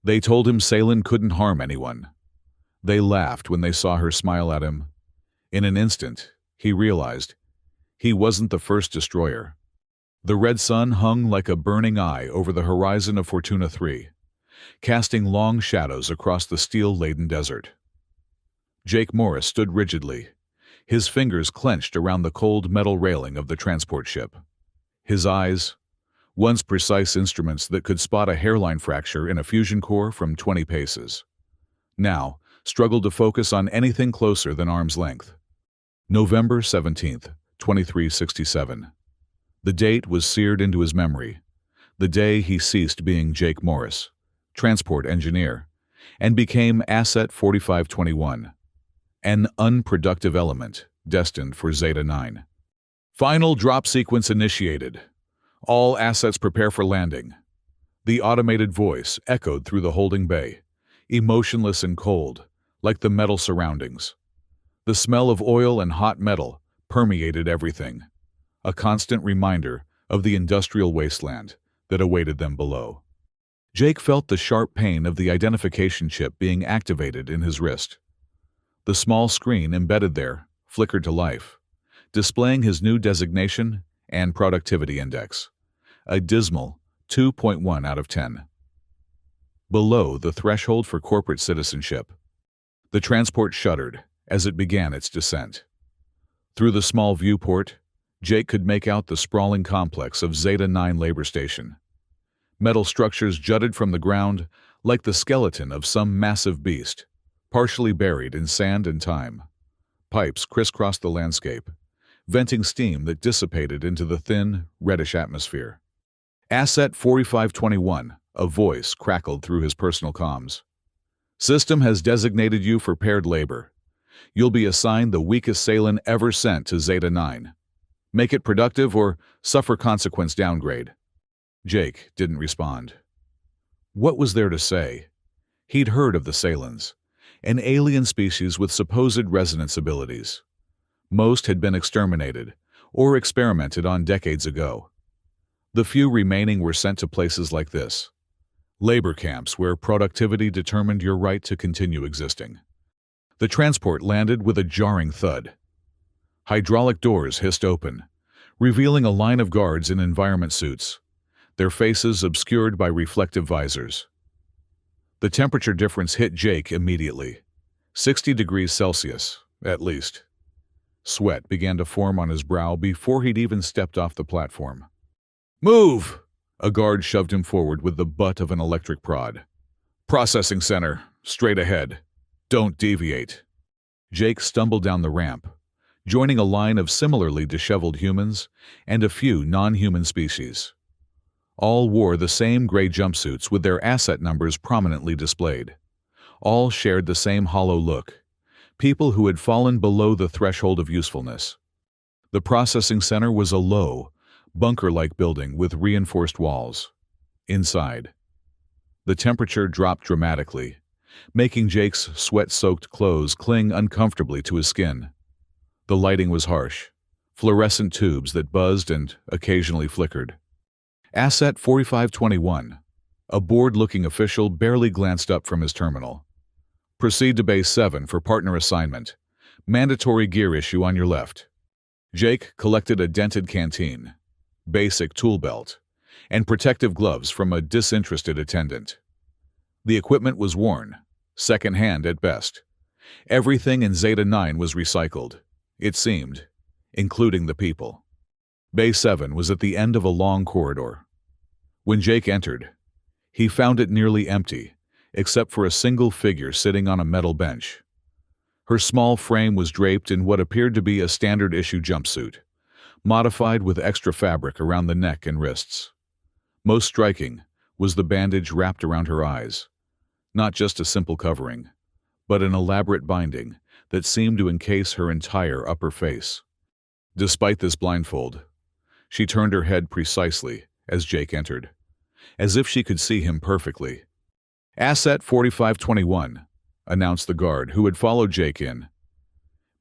They told him Salen couldn't harm anyone. They laughed when they saw her smile at him. In an instant, he realized he wasn't the first destroyer. The red sun hung like a burning eye over the horizon of Fortuna 3, casting long shadows across the steel-laden desert. Jake Morris stood rigidly, his fingers clenched around the cold metal railing of the transport ship. His eyes, once precise instruments that could spot a hairline fracture in a fusion core from 20 paces, now struggled to focus on anything closer than arm's length. November 17th, 2367. The date was seared into his memory, the day he ceased being Jake Morris, transport engineer, and became Asset 4521, an unproductive element destined for Zeta 9. Final drop sequence initiated. All assets prepare for landing. The automated voice echoed through the holding bay, emotionless and cold, like the metal surroundings. The smell of oil and hot metal permeated everything, a constant reminder of the industrial wasteland that awaited them below. Jake felt the sharp pain of the identification chip being activated in his wrist. The small screen embedded there flickered to life, displaying his new designation and productivity index, a dismal 2.1 out of 10. Below the threshold for corporate citizenship, the transport shuddered as it began its descent. Through the small viewport, Jake could make out the sprawling complex of Zeta 9 Labor Station. Metal structures jutted from the ground like the skeleton of some massive beast, partially buried in sand and time. Pipes crisscrossed the landscape, venting steam that dissipated into the thin, reddish atmosphere. Asset 4521, a voice crackled through his personal comms. System has designated you for paired labor. You'll be assigned the weakest Salen ever sent to Zeta 9. Make it productive or suffer consequence downgrade. Jake didn't respond. What was there to say? He'd heard of the Salens, an alien species with supposed resonance abilities. Most had been exterminated or experimented on decades ago. The few remaining were sent to places like this, labor camps where productivity determined your right to continue existing. The transport landed with a jarring thud. Hydraulic doors hissed open, revealing a line of guards in environment suits, their faces obscured by reflective visors. The temperature difference hit Jake immediately. 60 degrees Celsius, at least. Sweat began to form on his brow before he'd even stepped off the platform. "Move!" A guard shoved him forward with the butt of an electric prod. "Processing center, straight ahead. Don't deviate." Jake stumbled down the ramp, joining a line of similarly disheveled humans and a few non-human species. All wore the same gray jumpsuits with their asset numbers prominently displayed. All shared the same hollow look, people who had fallen below the threshold of usefulness. The processing center was a low, bunker-like building with reinforced walls. Inside, the temperature dropped dramatically, making Jake's sweat-soaked clothes cling uncomfortably to his skin. The lighting was harsh, fluorescent tubes that buzzed and occasionally flickered. Asset 4521, a bored-looking official, barely glanced up from his terminal. "Proceed to Base 7 for partner assignment. Mandatory gear issue on your left." Jake collected a dented canteen, basic tool belt, and protective gloves from a disinterested attendant. The equipment was worn, second-hand at best. Everything in Zeta 9 was recycled, it seemed, including the people. Bay 7 was at the end of a long corridor. When Jake entered, he found it nearly empty, except for a single figure sitting on a metal bench. Her small frame was draped in what appeared to be a standard-issue jumpsuit, modified with extra fabric around the neck and wrists. Most striking was the bandage wrapped around her eyes. Not just a simple covering, but an elaborate binding that seemed to encase her entire upper face. Despite this blindfold, she turned her head precisely as Jake entered, as if she could see him perfectly. "Asset 4521, announced the guard who had followed Jake in.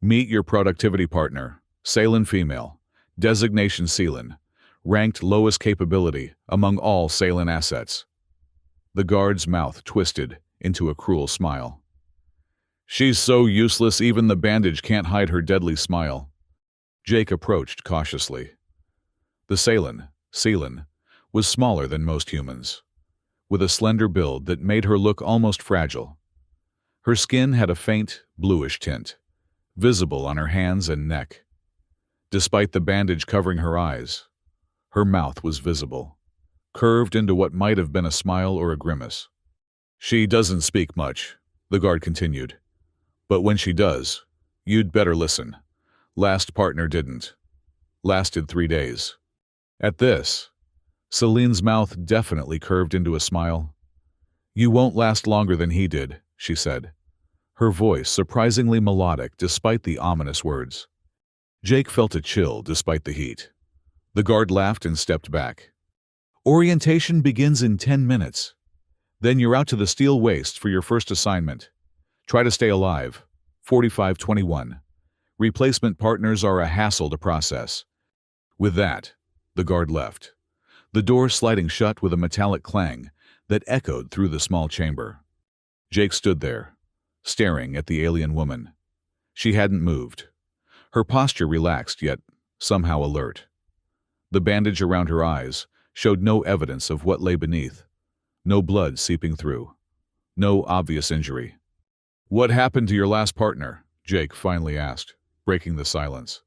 "Meet your productivity partner, Salen female, designation Selen, ranked lowest capability among all Salen assets." The guard's mouth twisted into a cruel smile. She's so useless even the bandage can't hide her deadly smile. Jake approached cautiously. The Selan, was smaller than most humans, with a slender build that made her look almost fragile. Her skin had a faint, bluish tint, visible on her hands and neck. Despite the bandage covering her eyes, her mouth was visible, curved into what might have been a smile or a grimace. She doesn't speak much, the guard continued. But when she does, you'd better listen. Last partner didn't. Lasted 3 days. At this, Celine's mouth definitely curved into a smile. You won't last longer than he did, she said, her voice surprisingly melodic despite the ominous words. Jake felt a chill despite the heat. The guard laughed and stepped back. Orientation begins in 10 minutes. Then you're out to the steel waste for your first assignment. Try to stay alive. 4521. Replacement partners are a hassle to process. With that, the guard left, the door sliding shut with a metallic clang that echoed through the small chamber. Jake stood there, staring at the alien woman. She hadn't moved. Her posture relaxed yet somehow alert. The bandage around her eyes showed no evidence of what lay beneath, no blood seeping through, no obvious injury. What happened to your last partner? Jake finally asked, breaking the silence.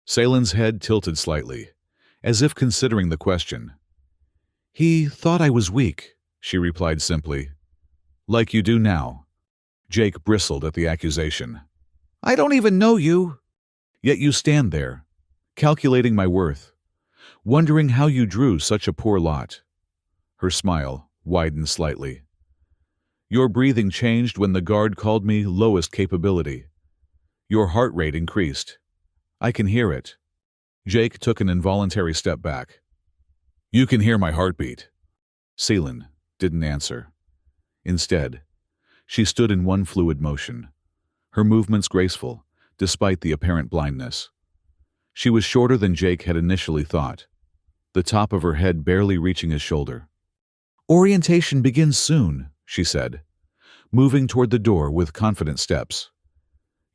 Salen's head tilted slightly, as if considering the question. He thought I was weak, she replied simply. Like you do now. Jake bristled at the accusation. I don't even know you. Yet you stand there, calculating my worth, wondering how you drew such a poor lot. Her smile widened slightly. Your breathing changed when the guard called me lowest capability. Your heart rate increased. I can hear it. Jake took an involuntary step back. You can hear my heartbeat. Selen didn't answer. Instead, she stood in one fluid motion, her movements graceful, despite the apparent blindness. She was shorter than Jake had initially thought, the top of her head barely reaching his shoulder. Orientation begins soon, she said, moving toward the door with confident steps.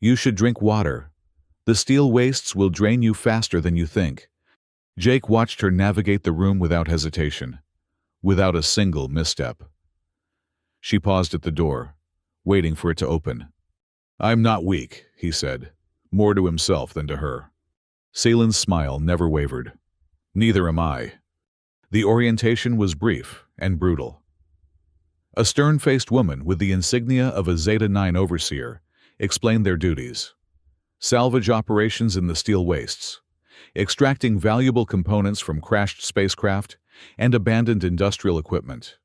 You should drink water. The steel wastes will drain you faster than you think. Jake watched her navigate the room without hesitation, without a single misstep. She paused at the door, waiting for it to open. I'm not weak, he said, more to himself than to her. Selen's smile never wavered. Neither am I. The orientation was brief and brutal. A stern-faced woman with the insignia of a Zeta-9 overseer explained their duties. Salvage operations in the steel wastes, extracting valuable components from crashed spacecraft and abandoned industrial equipment.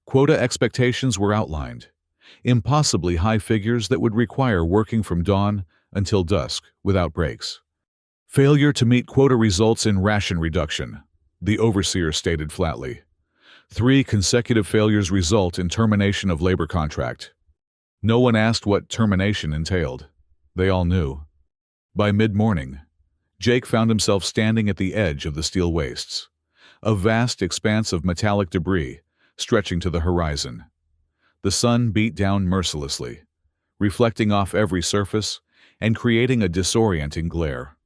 Quota expectations were outlined, impossibly high figures that would require working from dawn until dusk without breaks. Failure to meet quota results in ration reduction, the overseer stated flatly. 3 consecutive failures result in termination of labor contract. No one asked what termination entailed. They all knew. By mid-morning, Jake found himself standing at the edge of the steel wastes, a vast expanse of metallic debris stretching to the horizon. The sun beat down mercilessly, reflecting off every surface and creating a disorienting glare.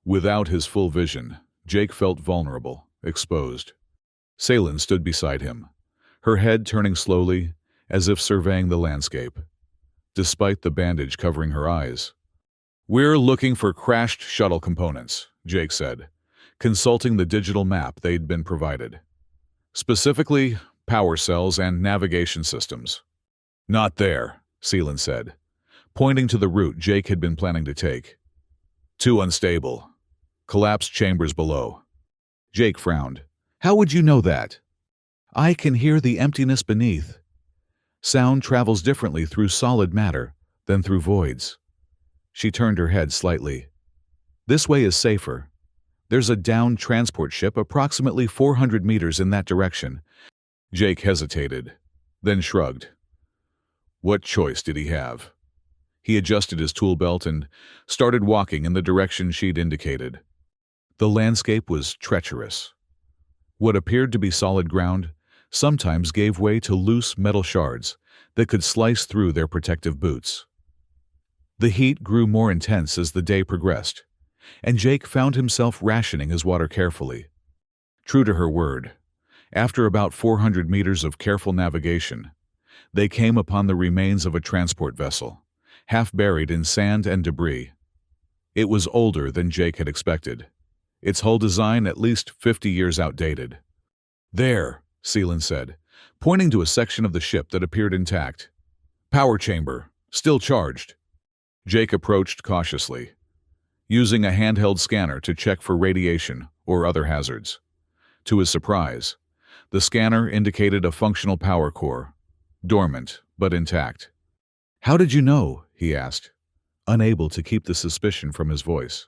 Without his full vision, Jake felt vulnerable, exposed. Selen stood beside him, her head turning slowly, as if surveying the landscape, despite the bandage covering her eyes. We're looking for crashed shuttle components, Jake said, consulting the digital map they'd been provided. Specifically, power cells and navigation systems. Not there, Selen said, pointing to the route Jake had been planning to take. Too unstable. Collapsed chambers below. Jake frowned. How would you know that? I can hear the emptiness beneath. Sound travels differently through solid matter than through voids. She turned her head slightly. This way is safer. There's a downed transport ship approximately 400 meters in that direction. Jake hesitated, then shrugged. What choice did he have? He adjusted his tool belt and started walking in the direction she'd indicated. The landscape was treacherous. What appeared to be solid ground sometimes gave way to loose metal shards that could slice through their protective boots. The heat grew more intense as the day progressed, and Jake found himself rationing his water carefully. True to her word, after about 400 meters of careful navigation, they came upon the remains of a transport vessel, half buried in sand and debris. It was older than Jake had expected, its hull design at least 50 years outdated. "There," Seelan said, pointing to a section of the ship that appeared intact. "Power chamber, still charged." Jake approached cautiously, using a handheld scanner to check for radiation or other hazards. To his surprise, the scanner indicated a functional power core, dormant but intact. "How did you know?" he asked, unable to keep the suspicion from his voice.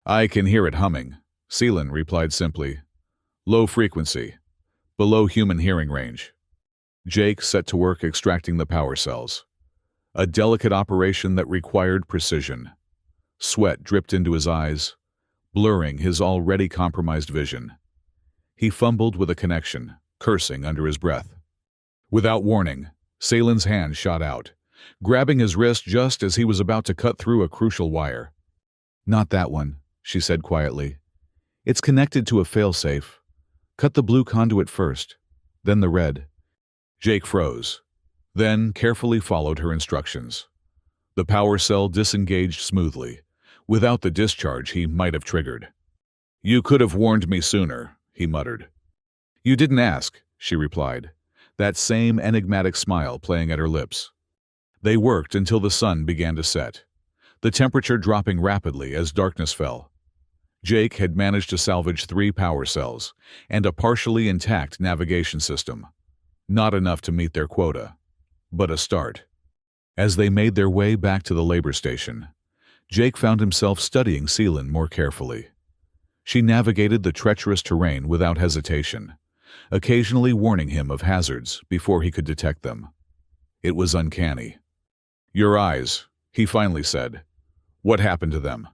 "I can hear it humming," Seelan replied simply. "Low frequency, below human hearing range." Jake set to work extracting the power cells, a delicate operation that required precision. Sweat dripped into his eyes, blurring his already compromised vision. He fumbled with a connection, cursing under his breath. Without warning, Seelan's hand shot out, grabbing his wrist just as he was about to cut through a crucial wire. "Not that one," she said quietly. "It's connected to a failsafe. Cut the blue conduit first, then the red." Jake froze, then carefully followed her instructions. The power cell disengaged smoothly, without the discharge he might have triggered. "You could have warned me sooner," he muttered. "You didn't ask," she replied, that same enigmatic smile playing at her lips. They worked until the sun began to set, the temperature dropping rapidly as darkness fell. Jake had managed to salvage 3 power cells and a partially intact navigation system. Not enough to meet their quota, but a start. As they made their way back to the labor station, Jake found himself studying Seelan more carefully. She navigated the treacherous terrain without hesitation, occasionally warning him of hazards before he could detect them. It was uncanny. "Your eyes," he finally said. "What happened to them?"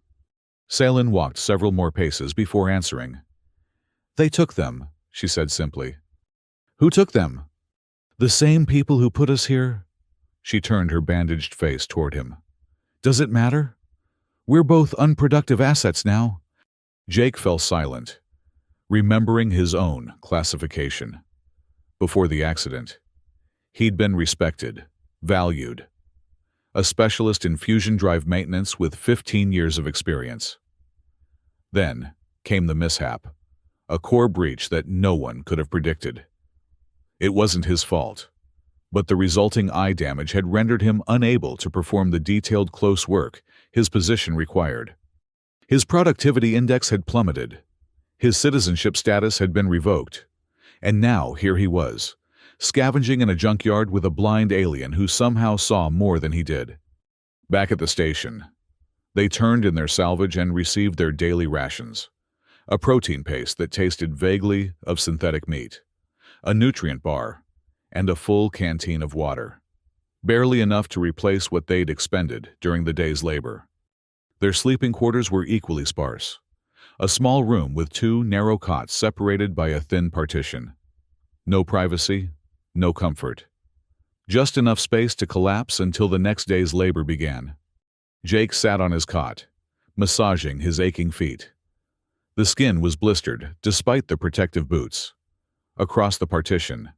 Seelan walked several more paces before answering. "They took them," she said simply. "Who took them?" "The same people who put us here." She turned her bandaged face toward him. "Does it matter? We're both unproductive assets now." Jake fell silent, remembering his own classification. Before the accident, he'd been respected, valued. A specialist in fusion drive maintenance with 15 years of experience. Then came the mishap, a core breach that no one could have predicted. It wasn't his fault, but the resulting eye damage had rendered him unable to perform the detailed close work his position required. His productivity index had plummeted, his citizenship status had been revoked, and now here he was, scavenging in a junkyard with a blind alien who somehow saw more than he did. Back at the station, they turned in their salvage and received their daily rations, a protein paste that tasted vaguely of synthetic meat, a nutrient bar, and a full canteen of water, barely enough to replace what they'd expended during the day's labor. Their sleeping quarters were equally sparse, a small room with 2 narrow cots separated by a thin partition. No privacy, no comfort. Just enough space to collapse until the next day's labor began. Jake sat on his cot, massaging his aching feet. The skin was blistered, despite the protective boots. Across the partition,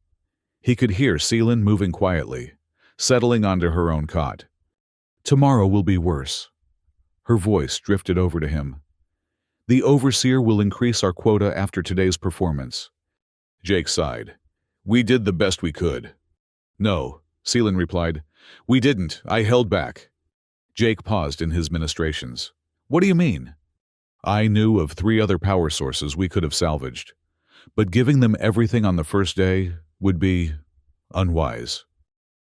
he could hear Seelan moving quietly, settling onto her own cot. "Tomorrow will be worse." Her voice drifted over to him. "The overseer will increase our quota after today's performance." Jake sighed. "We did the best we could." "No," Seelan replied. "We didn't. I held back." Jake paused in his ministrations. "What do you mean?" "I knew of 3 other power sources we could have salvaged, but giving them everything on the first day would be unwise."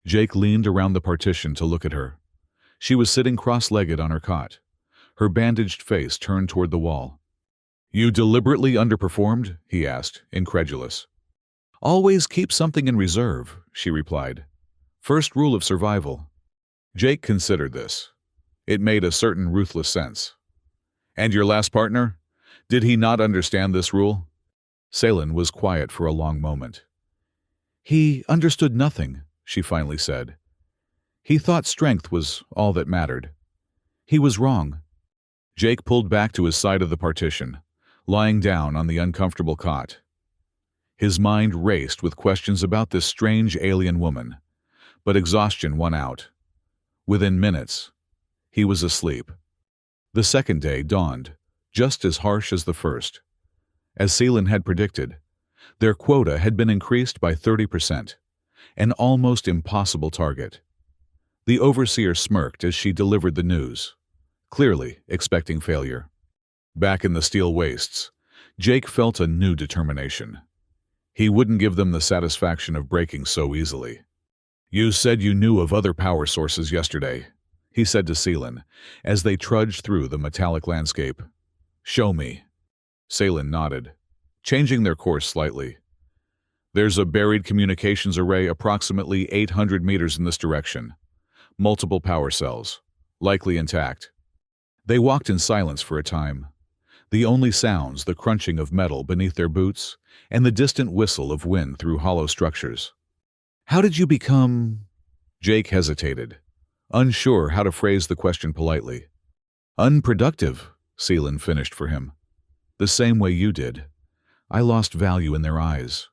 Jake leaned around the partition to look at her. She was sitting cross-legged on her cot, her bandaged face turned toward the wall. "You deliberately underperformed?" he asked, incredulous. "Always keep something in reserve," she replied. "First rule of survival." Jake considered this. It made a certain ruthless sense. "And your last partner? Did he not understand this rule?" Seelan was quiet for a long moment. He understood nothing, she finally said. He thought strength was all that mattered. He was wrong. Jake pulled back to his side of the partition, lying down on the uncomfortable cot. His mind raced with questions about this strange alien woman, but exhaustion won out. Within minutes, he was asleep. The second day dawned, just as harsh as the first. As Seelan had predicted, their quota had been increased by 30%, an almost impossible target. The overseer smirked as she delivered the news, clearly expecting failure. Back in the steel wastes, Jake felt a new determination. He wouldn't give them the satisfaction of breaking so easily. "You said you knew of other power sources yesterday," he said to Seelan as they trudged through the metallic landscape. "Show me." Seelan nodded, changing their course slightly. "There's a buried communications array approximately 800 meters in this direction. Multiple power cells, likely intact." They walked in silence for a time. The only sounds the crunching of metal beneath their boots and the distant whistle of wind through hollow structures. "How did you become—" Jake hesitated, unsure how to phrase the question politely. "Unproductive," Seelan finished for him. "The same way you did. I lost value in their eyes."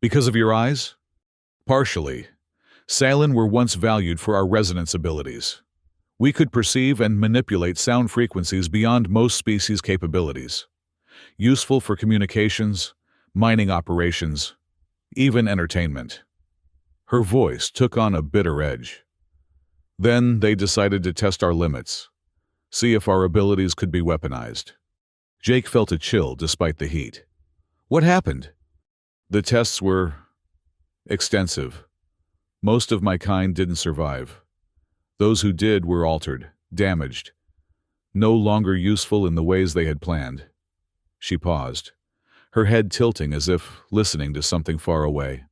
"Because of your eyes?" "Partially. Salen were once valued for our resonance abilities. We could perceive and manipulate sound frequencies beyond most species' capabilities. Useful for communications, mining operations, even entertainment." Her voice took on a bitter edge. "Then they decided to test our limits, see if our abilities could be weaponized." Jake felt a chill despite the heat. "What happened?" "The tests were extensive. Most of my kind didn't survive. Those who did were altered, damaged, no longer useful in the ways they had planned." She paused, her head tilting as if listening to something far away.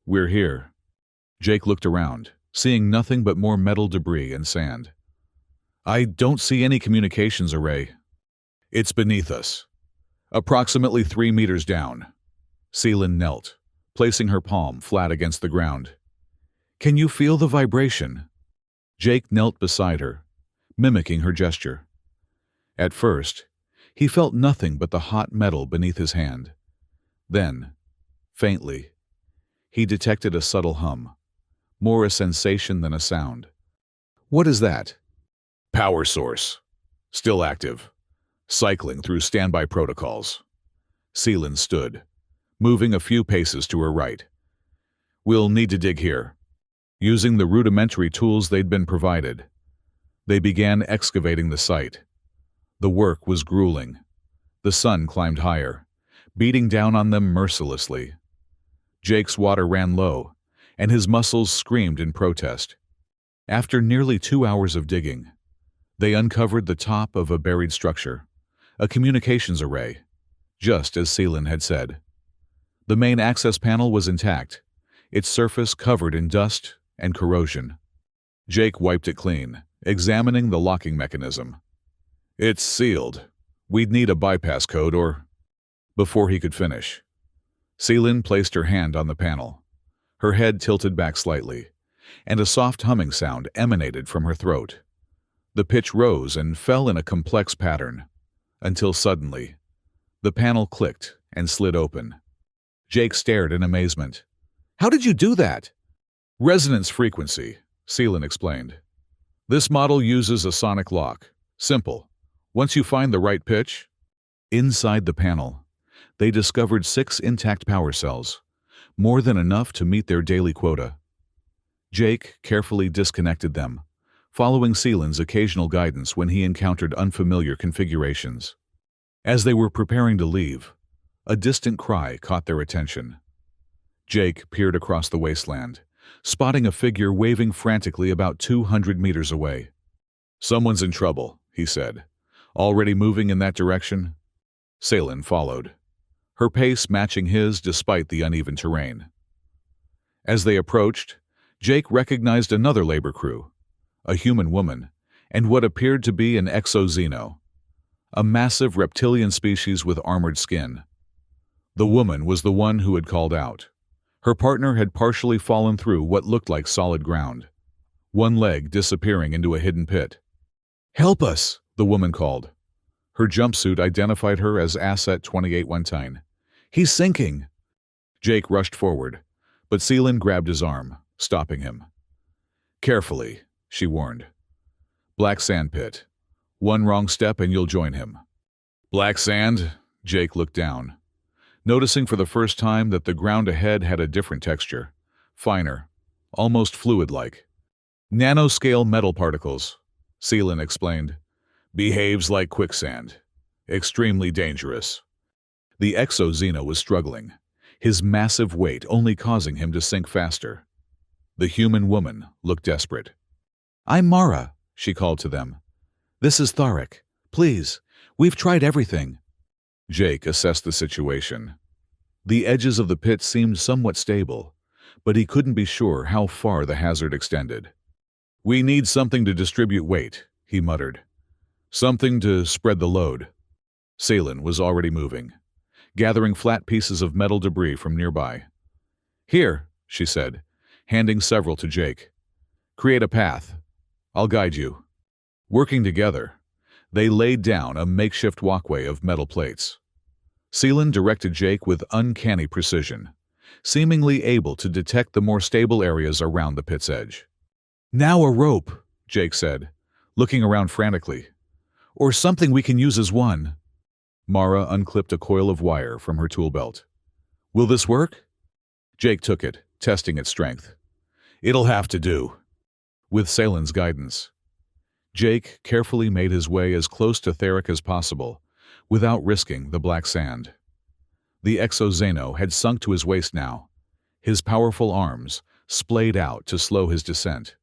"We're here." Jake looked around, seeing nothing but more metal debris and sand. "I don't see any communications array." "It's beneath us. Approximately 3 meters down." Seelan knelt, placing her palm flat against the ground. "Can you feel the vibration?" Jake knelt beside her, mimicking her gesture. At first, he felt nothing but the hot metal beneath his hand. Then, faintly, he detected a subtle hum, more a sensation than a sound. "What is that?" "Power source. Still active. Cycling through standby protocols." Seelan stood, moving a few paces to her right. "We'll need to dig here." Using the rudimentary tools they'd been provided, they began excavating the site. The work was grueling. The sun climbed higher, beating down on them mercilessly. Jake's water ran low, and his muscles screamed in protest. After nearly 2 hours of digging, they uncovered the top of a buried structure, a communications array, just as Seelan had said. The main access panel was intact, its surface covered in dust and corrosion. Jake wiped it clean, examining the locking mechanism. "It's sealed. We'd need a bypass code or—" Before he could finish, Seelan placed her hand on the panel. Her head tilted back slightly, and a soft humming sound emanated from her throat. The pitch rose and fell in a complex pattern, until suddenly, the panel clicked and slid open. Jake stared in amazement. "How did you do that?" "Resonance frequency," Seelan explained. "This model uses a sonic lock. Simple. Once you find the right pitch..." Inside the panel, they discovered 6 intact power cells, more than enough to meet their daily quota. Jake carefully disconnected them, following Seelan's occasional guidance when he encountered unfamiliar configurations. As they were preparing to leave, a distant cry caught their attention. Jake peered across the wasteland, spotting a figure waving frantically about 200 meters away. "Someone's in trouble," he said, already moving in that direction. Seelan followed, her pace matching his despite the uneven terrain. As they approached, Jake recognized another labor crew, a human woman, and what appeared to be an exoxeno, a massive reptilian species with armored skin. The woman was the one who had called out, Her partner had partially fallen through what looked like solid ground, one leg disappearing into a hidden pit. "Help us!" the woman called. Her jumpsuit identified her as Asset 2819. "He's sinking!" Jake rushed forward, but Seelan grabbed his arm, stopping him. "Carefully," she warned. "Black sand pit. One wrong step and you'll join him." "Black sand?" Jake looked down, noticing for the first time that the ground ahead had a different texture, finer, almost fluid-like. "Nanoscale metal particles," Seelan explained. "Behaves like quicksand. Extremely dangerous." The exo-Xeno was struggling, his massive weight only causing him to sink faster. The human woman looked desperate. "I'm Mara," she called to them. "This is Tharek. Please, we've tried everything." Jake assessed the situation. The edges of the pit seemed somewhat stable, but he couldn't be sure how far the hazard extended. "We need something to distribute weight," he muttered. "Something to spread the load." Seelan was already moving, gathering flat pieces of metal debris from nearby. "Here," she said, handing several to Jake. "Create a path. I'll guide you." Working together, they laid down a makeshift walkway of metal plates. Seelan directed Jake with uncanny precision, seemingly able to detect the more stable areas around the pit's edge. "Now a rope," Jake said, looking around frantically. "Or something we can use as one." Mara unclipped a coil of wire from her tool belt. "Will this work?" Jake took it, testing its strength. "It'll have to do." With Seelan's guidance, Jake carefully made his way as close to Tharek as possible, without risking the black sand. The exo-Xeno had sunk to his waist now, his powerful arms splayed out to slow his descent.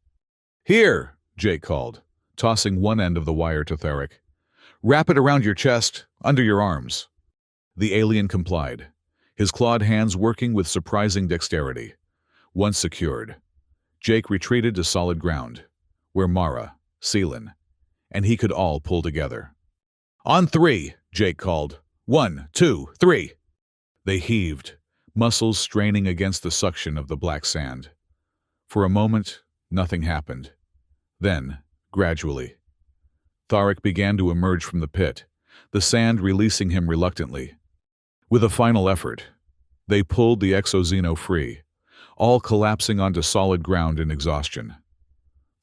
"Here," Jake called, tossing one end of the wire to Tharek. "Wrap it around your chest, under your arms." The alien complied, his clawed hands working with surprising dexterity. Once secured, Jake retreated to solid ground, where Mara, Seelan, and he could all pull together. "On three," Jake called. "1, 2, 3. They heaved, muscles straining against the suction of the black sand. For a moment, nothing happened. Then, gradually, Tharek began to emerge from the pit, the sand releasing him reluctantly. With a final effort, they pulled the exo-Xeno free, all collapsing onto solid ground in exhaustion.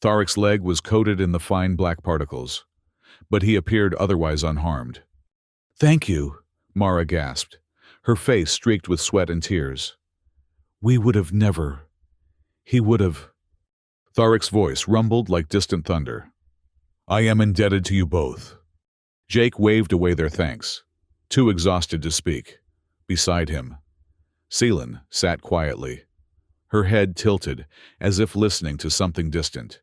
Tharek's leg was coated in the fine black particles, but he appeared otherwise unharmed. "Thank you," Mara gasped, her face streaked with sweat and tears. "We would have never. He would have." Tharek's voice rumbled like distant thunder. "I am indebted to you both." Jake waved away their thanks, too exhausted to speak. Beside him, Seelan sat quietly, her head tilted as if listening to something distant.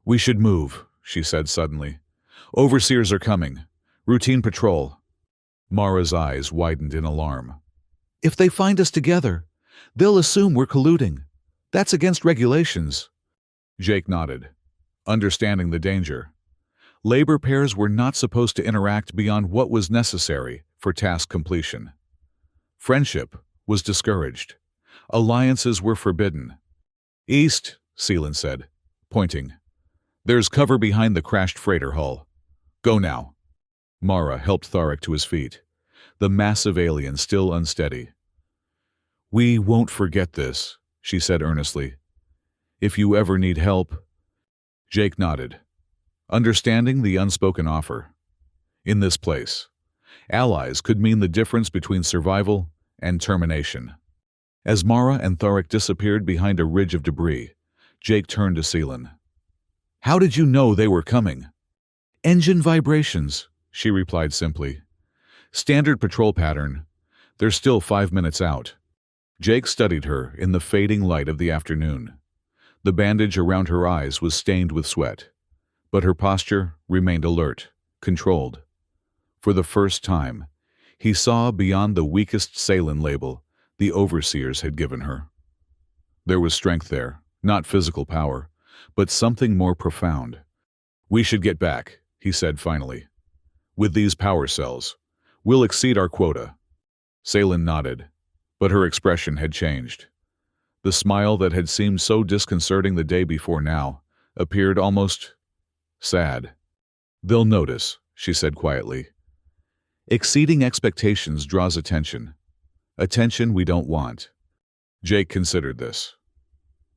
"We should move," she said suddenly. "Overseers are coming. Routine patrol." Mara's eyes widened in alarm. "If they find us together, they'll assume we're colluding. That's against regulations." Jake nodded, understanding the danger. Labor pairs were not supposed to interact beyond what was necessary for task completion. Friendship was discouraged. Alliances were forbidden. "East," Seelan said, pointing. "There's cover behind the crashed freighter hull. Go now." Mara helped Tharek to his feet, the massive alien still unsteady. "We won't forget this," she said earnestly. "If you ever need help." Jake nodded, understanding the unspoken offer. In this place, allies could mean the difference between survival and termination. As Mara and Tharek disappeared behind a ridge of debris, Jake turned to Seelan. "How did you know they were coming?" "Engine vibrations," she replied simply. "Standard patrol pattern. They're still 5 minutes out." Jake studied her in the fading light of the afternoon. The bandage around her eyes was stained with sweat, but her posture remained alert, controlled. For the first time, he saw beyond the weakest Seelan label the overseers had given her. There was strength there, not physical power, but something more profound. "We should get back," he said finally. "With these power cells, we'll exceed our quota." Seelan nodded, but her expression had changed. The smile that had seemed so disconcerting the day before now appeared almost sad. "They'll notice," she said quietly. "Exceeding expectations draws attention. Attention we don't want." Jake considered this.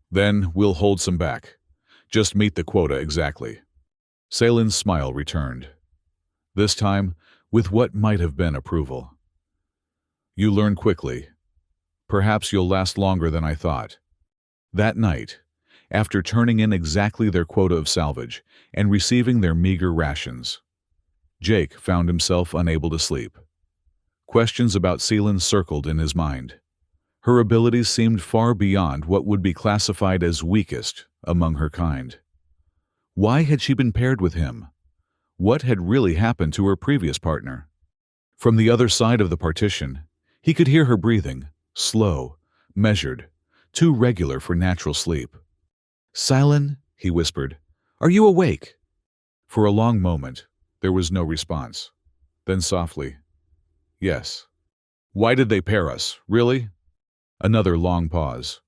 "Then we'll hold some back. Just meet the quota exactly." Salen's smile returned, this time with what might have been approval. "You learn quickly. Perhaps you'll last longer than I thought." That night, after turning in exactly their quota of salvage and receiving their meager rations, Jake found himself unable to sleep. Questions about Selen circled in his mind. Her abilities seemed far beyond what would be classified as weakest among her kind. Why had she been paired with him? What had really happened to her previous partner? From the other side of the partition, he could hear her breathing, slow, measured, too regular for natural sleep. "Selen," he whispered, "are you awake?" For a long moment, there was no response. Then softly, "Yes." "Why did they pair us, really?" Another long pause.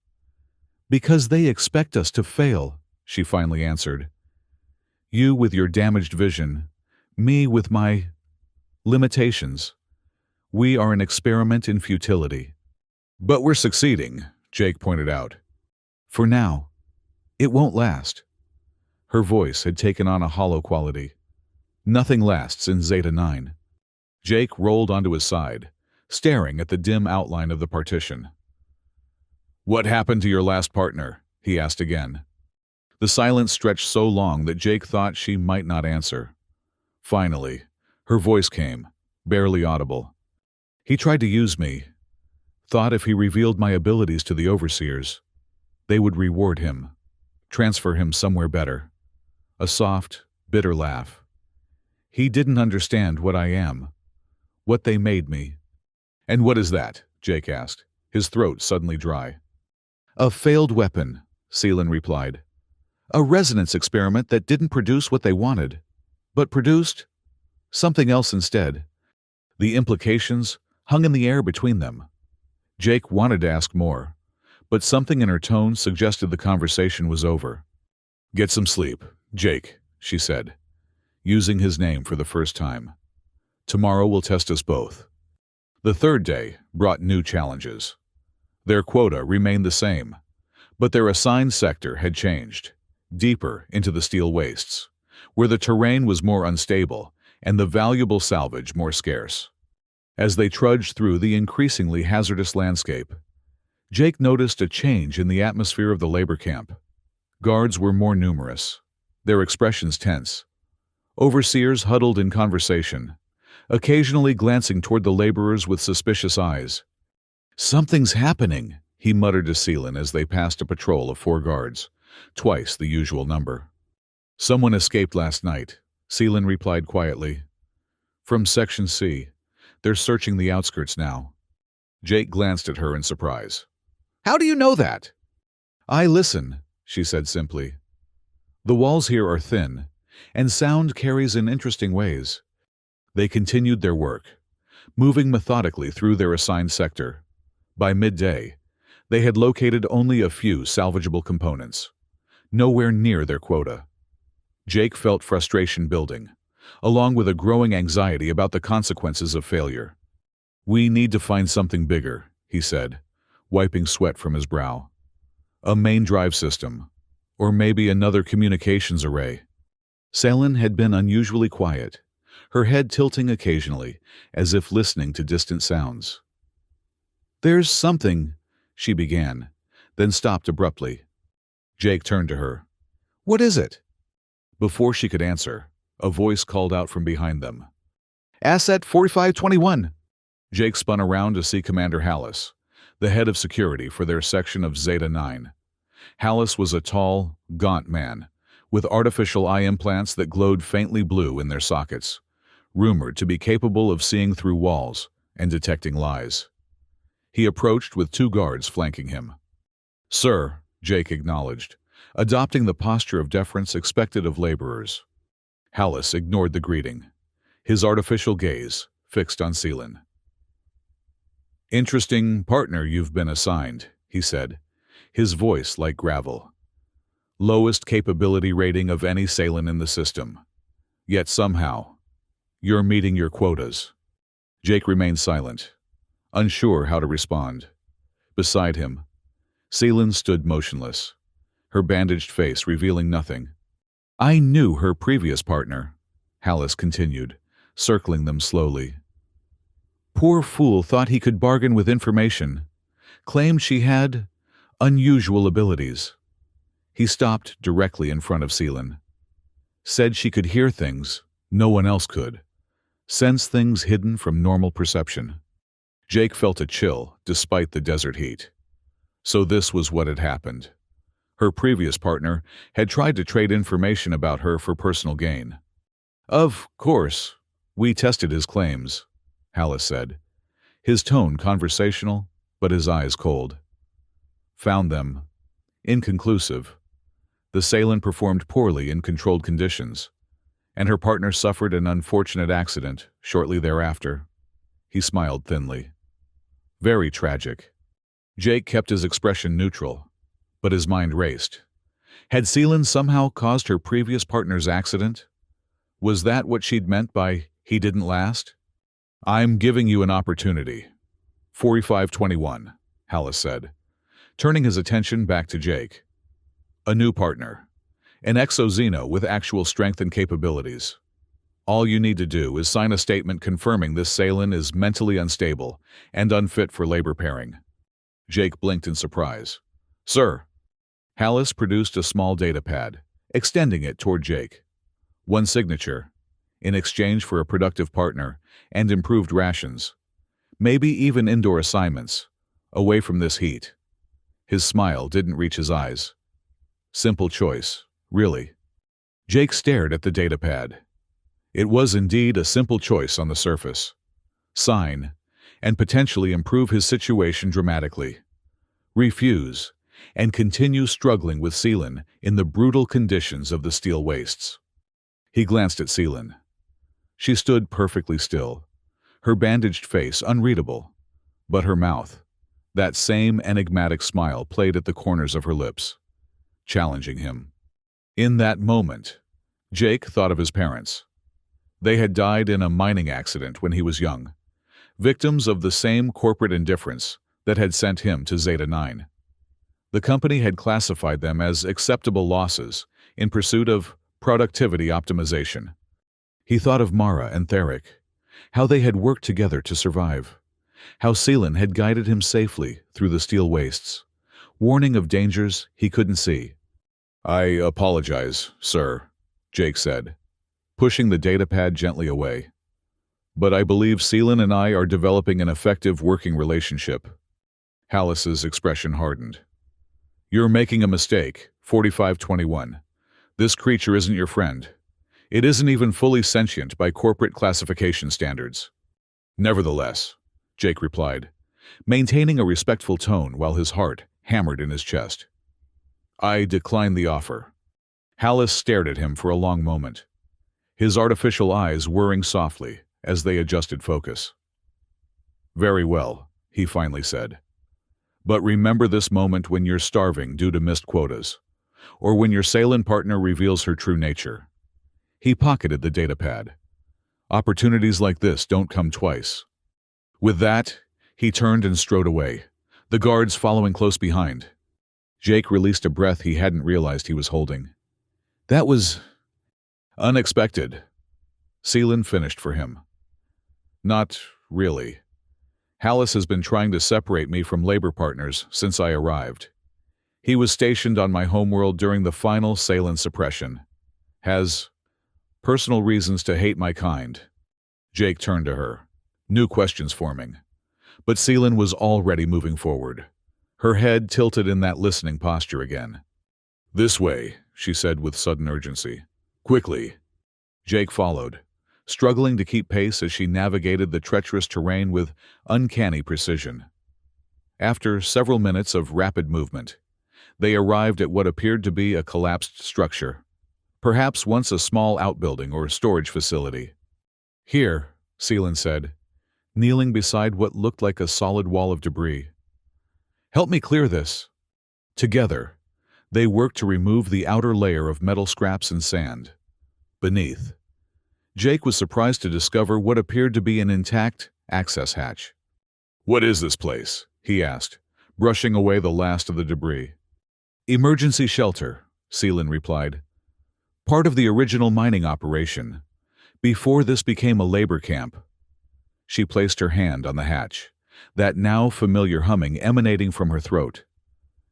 "Because they expect us to fail," she finally answered. "You with your damaged vision, me with my limitations. We are an experiment in futility." "But we're succeeding," Jake pointed out. "For now. It won't last." Her voice had taken on a hollow quality. "Nothing lasts in Zeta 9. Jake rolled onto his side, staring at the dim outline of the partition. "What happened to your last partner?" he asked again. The silence stretched so long that Jake thought she might not answer. Finally, her voice came, barely audible. "He tried to use me. Thought if he revealed my abilities to the overseers, they would reward him, transfer him somewhere better." A soft, bitter laugh. "He didn't understand what I am, what they made me." "And what is that?" Jake asked, his throat suddenly dry. "A failed weapon," Selen replied. "A resonance experiment that didn't produce what they wanted, but produced something else instead." The implications hung in the air between them. Jake wanted to ask more, but something in her tone suggested the conversation was over. "Get some sleep, Jake," she said, using his name for the first time. "Tomorrow will test us both." The third day brought new challenges. Their quota remained the same, but their assigned sector had changed, deeper into the steel wastes, where the terrain was more unstable and the valuable salvage more scarce. As they trudged through the increasingly hazardous landscape, Jake noticed a change in the atmosphere of the labor camp. Guards were more numerous, their expressions tense. Overseers huddled in conversation, occasionally glancing toward the laborers with suspicious eyes. "Something's happening," he muttered to Selen as they passed a patrol of 4 guards, twice the usual number. "Someone escaped last night," Selen replied quietly. "From Section C. They're searching the outskirts now." Jake glanced at her in surprise. "How do you know that?" "I listen," she said simply. "The walls here are thin, and sound carries in interesting ways." They continued their work, moving methodically through their assigned sector. By midday, they had located only a few salvageable components, nowhere near their quota. Jake felt frustration building, along with a growing anxiety about the consequences of failure. "We need to find something bigger," he said, wiping sweat from his brow. "A main drive system, or maybe another communications array." Selen had been unusually quiet, her head tilting occasionally, as if listening to distant sounds. "There's something," she began, then stopped abruptly. Jake turned to her. "What is it?" Before she could answer, a voice called out from behind them. "Asset 4521." Jake spun around to see Commander Hallis, the head of security for their section of Zeta 9. Hallis was a tall, gaunt man, with artificial eye implants that glowed faintly blue in their sockets, rumored to be capable of seeing through walls and detecting lies. He approached with 2 guards flanking him. "Sir," Jake acknowledged, adopting the posture of deference expected of laborers. Hallis ignored the greeting, his artificial gaze fixed on Selen. "Interesting partner you've been assigned," he said, his voice like gravel. Lowest capability rating of any Salen in the system. Yet somehow, you're meeting your quotas. Jake remained silent, unsure how to respond. Beside him, Selen stood motionless, her bandaged face revealing nothing. I knew her previous partner, Hallis continued, circling them slowly. Poor fool thought he could bargain with information, claimed she had unusual abilities. He stopped directly in front of Selen. Said she could hear things no one else could, sense things hidden from normal perception. Jake felt a chill despite the desert heat. So this was what had happened. Her previous partner had tried to trade information about her for personal gain. Of course, we tested his claims, Hallis said, his tone conversational, but his eyes cold. Found them inconclusive. The Salen performed poorly in controlled conditions, and her partner suffered an unfortunate accident shortly thereafter. He smiled thinly. Very tragic. Jake kept his expression neutral, but his mind raced. Had Selen somehow caused her previous partner's accident? Was that what she'd meant by he didn't last? I'm giving you an opportunity. 4521, Hallis said, turning his attention back to Jake. A new partner. An exo-Xeno with actual strength and capabilities. All you need to do is sign a statement confirming this Salen is mentally unstable and unfit for labor pairing. Jake blinked in surprise. Sir. Hallis produced a small data pad, extending it toward Jake. One signature, in exchange for a productive partner and improved rations. Maybe even indoor assignments, away from this heat. His smile didn't reach his eyes. Simple choice, really. Jake stared at the data pad. It was indeed a simple choice on the surface. Sign, and potentially improve his situation dramatically. Refuse, and continue struggling with Selen in the brutal conditions of the steel wastes. He glanced at Selen. She stood perfectly still, her bandaged face unreadable, but her mouth, that same enigmatic smile played at the corners of her lips, challenging him. In that moment, Jake thought of his parents. They had died in a mining accident when he was young, victims of the same corporate indifference that had sent him to Zeta 9. The company had classified them as acceptable losses in pursuit of productivity optimization. He thought of Mara and Theric, how they had worked together to survive, how Selen had guided him safely through the steel wastes, warning of dangers he couldn't see. I apologize, sir, Jake said, pushing the datapad gently away. But I believe Selen and I are developing an effective working relationship. Hallis's expression hardened. You're making a mistake, 4521. This creature isn't your friend. It isn't even fully sentient by corporate classification standards. Nevertheless, Jake replied, maintaining a respectful tone while his heart hammered in his chest. I decline the offer. Hallis stared at him for a long moment, his artificial eyes whirring softly as they adjusted focus. Very well, he finally said. But remember this moment when you're starving due to missed quotas, or when your Salen partner reveals her true nature. He pocketed the datapad. Opportunities like this don't come twice. With that, he turned and strode away, the guards following close behind. Jake released a breath he hadn't realized he was holding. That was unexpected. Selen finished for him. Not really. Hallis has been trying to separate me from labor partners since I arrived. He was stationed on my homeworld during the final Salen suppression. Has personal reasons to hate my kind. Jake turned to her, new questions forming. But Selen was already moving forward, her head tilted in that listening posture again. This way, she said with sudden urgency. Quickly. Jake followed, struggling to keep pace as she navigated the treacherous terrain with uncanny precision. After several minutes of rapid movement, they arrived at what appeared to be a collapsed structure, perhaps once a small outbuilding or storage facility. Here, Selen said, kneeling beside what looked like a solid wall of debris. Help me clear this. Together, they worked to remove the outer layer of metal scraps and sand. Beneath, Jake was surprised to discover what appeared to be an intact access hatch. "What is this place?" he asked, brushing away the last of the debris. "Emergency shelter," Seelan replied. "Part of the original mining operation, before this became a labor camp." She placed her hand on the hatch, that now familiar humming emanating from her throat.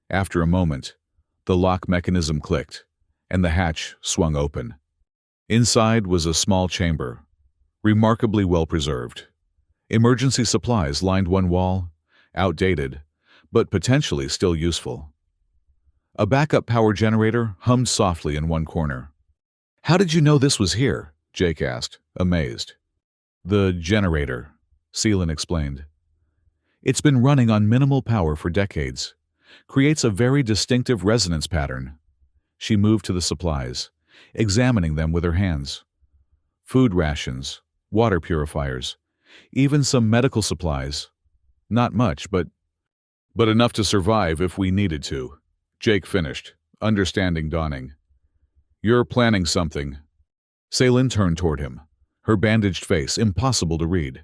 After a moment, the lock mechanism clicked, and the hatch swung open. Inside was a small chamber, remarkably well preserved. Emergency supplies lined one wall, outdated, but potentially still useful. A backup power generator hummed softly in one corner. "How did you know this was here?" Jake asked, amazed. "The generator," Seelan explained. "It's been running on minimal power for decades. Creates a very distinctive resonance pattern." She moved to the supplies, examining them with her hands. Food rations, water purifiers, even some medical supplies. Not much, but enough to survive if we needed to. Jake finished, understanding dawning. "You're planning something." Seelan turned toward him, her bandaged face impossible to read.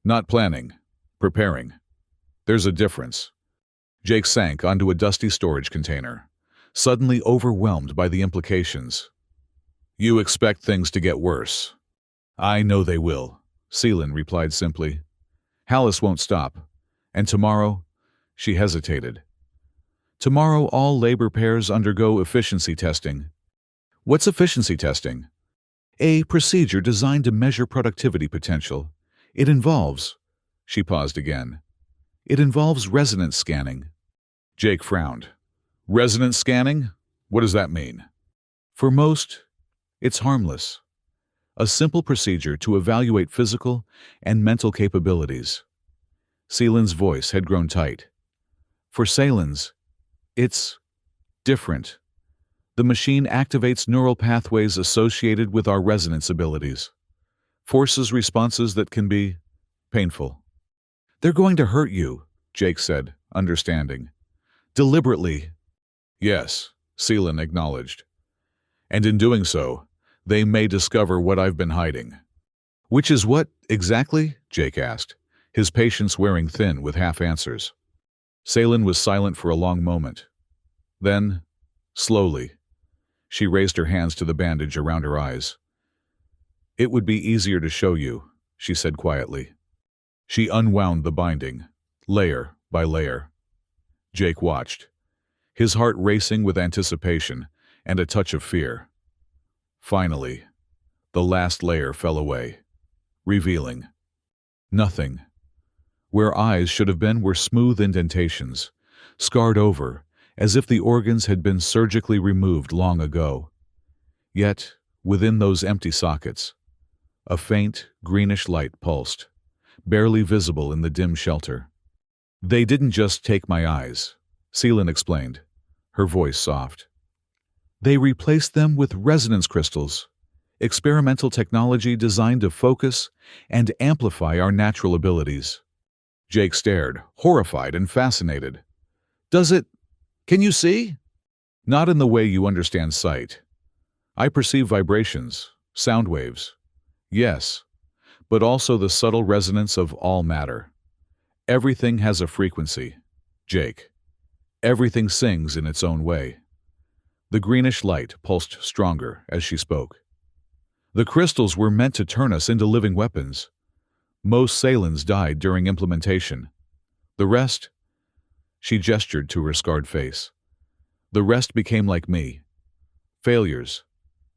"Not planning. Preparing. There's a difference." Jake sank onto a dusty storage container, suddenly overwhelmed by the implications. "You expect things to get worse." "I know they will," Seelan replied simply. "Hallis won't stop. And tomorrow," she hesitated. "Tomorrow all labor pairs undergo efficiency testing." "What's efficiency testing?" "A procedure designed to measure productivity potential. It involves..." She paused again. "It involves resonance scanning." Jake frowned. "Resonance scanning? What does that mean?" "For most, it's harmless. A simple procedure to evaluate physical and mental capabilities." Seelan's voice had grown tight. "For Seelan's, it's different. The machine activates neural pathways associated with our resonance abilities. Forces responses that can be painful." "They're going to hurt you," Jake said, understanding. "Deliberately." "Yes," Seelan acknowledged. "And in doing so, they may discover what I've been hiding." "Which is what, exactly?" Jake asked, his patience wearing thin with half-answers. Seelan was silent for a long moment. Then, slowly, she raised her hands to the bandage around her eyes. "It would be easier to show you," she said quietly. She unwound the binding, layer by layer. Jake watched, his heart racing with anticipation and a touch of fear. Finally, the last layer fell away, revealing nothing. Where eyes should have been were smooth indentations, scarred over, as if the organs had been surgically removed long ago. Yet, within those empty sockets, a faint, greenish light pulsed, barely visible in the dim shelter. "They didn't just take my eyes," Seelan explained, her voice soft. "They replaced them with resonance crystals, experimental technology designed to focus and amplify our natural abilities." Jake stared, horrified and fascinated. "Does it... Can you see?" "Not in the way you understand sight. I perceive vibrations, sound waves. Yes, but also the subtle resonance of all matter. Everything has a frequency, Jake. Everything sings in its own way." The greenish light pulsed stronger as she spoke. "The crystals were meant to turn us into living weapons. Most Seelans died during implementation. The rest..." She gestured to her scarred face. "The rest became like me. Failures.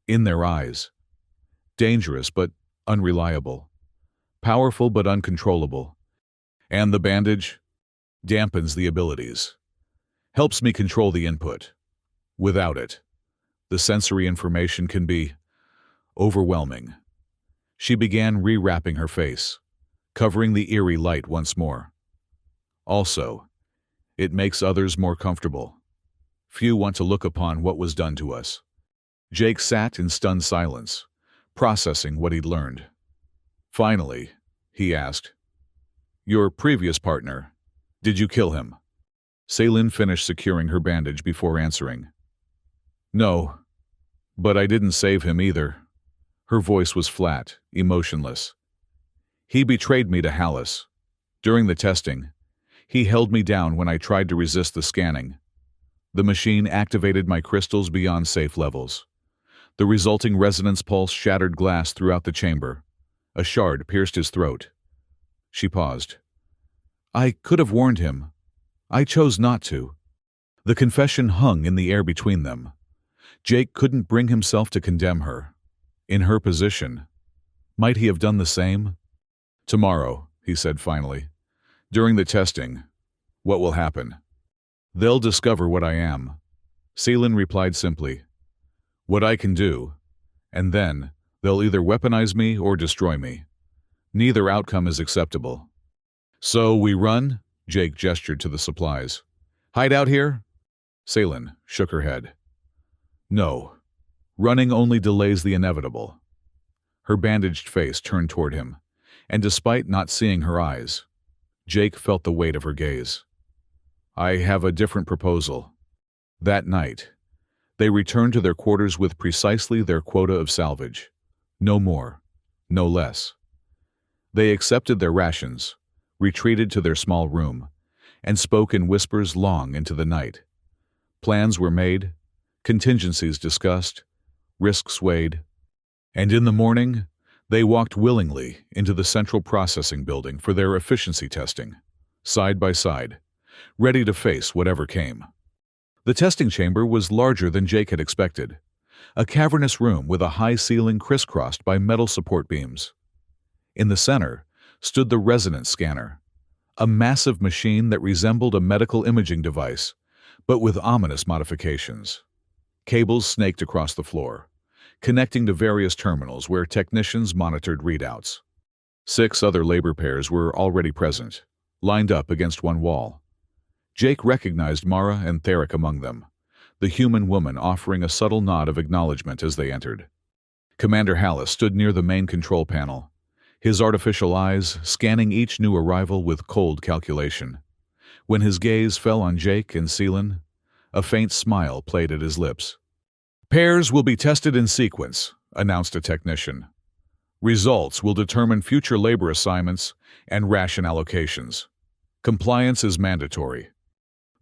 In their eyes. Dangerous but unreliable. Powerful but uncontrollable. And the bandage dampens the abilities. Helps me control the input. Without it, the sensory information can be overwhelming." She began rewrapping her face, covering the eerie light once more. "Also, it makes others more comfortable. Few want to look upon what was done to us." Jake sat in stunned silence, processing what he'd learned. Finally, he asked, "Your previous partner, did you kill him?" Celine finished securing her bandage before answering. No, but I didn't save him either. Her voice was flat, emotionless. He betrayed me to Hallis. During the testing, he held me down when I tried to resist the scanning. The machine activated my crystals beyond safe levels. The resulting resonance pulse shattered glass throughout the chamber. A shard pierced his throat. She paused. I could have warned him. I chose not to. The confession hung in the air between them. Jake couldn't bring himself to condemn her. In her position, might he have done the same? Tomorrow, he said finally. During the testing, what will happen? They'll discover what I am. Celine replied simply. What I can do. And then, they'll either weaponize me or destroy me. Neither outcome is acceptable. So we run? Jake gestured to the supplies. Hide out here? Celine shook her head. No. Running only delays the inevitable. Her bandaged face turned toward him, and despite not seeing her eyes, Jake felt the weight of her gaze. I have a different proposal. That night, they returned to their quarters with precisely their quota of salvage. No more, no less. They accepted their rations, retreated to their small room, and spoke in whispers long into the night. Plans were made, contingencies discussed, risks weighed, and in the morning, they walked willingly into the central processing building for their efficiency testing, side by side, ready to face whatever came. The testing chamber was larger than Jake had expected, a cavernous room with a high ceiling crisscrossed by metal support beams. In the center stood the resonance scanner, a massive machine that resembled a medical imaging device, but with ominous modifications. Cables snaked across the floor, connecting to various terminals where technicians monitored readouts. 6 other labor pairs were already present, lined up against one wall. Jake recognized Mara and Theric among them, the human woman offering a subtle nod of acknowledgement as they entered. Commander Hallis stood near the main control panel, his artificial eyes scanning each new arrival with cold calculation. When his gaze fell on Jake and Celine, a faint smile played at his lips. Pairs will be tested in sequence, announced a technician. Results will determine future labor assignments and ration allocations. Compliance is mandatory.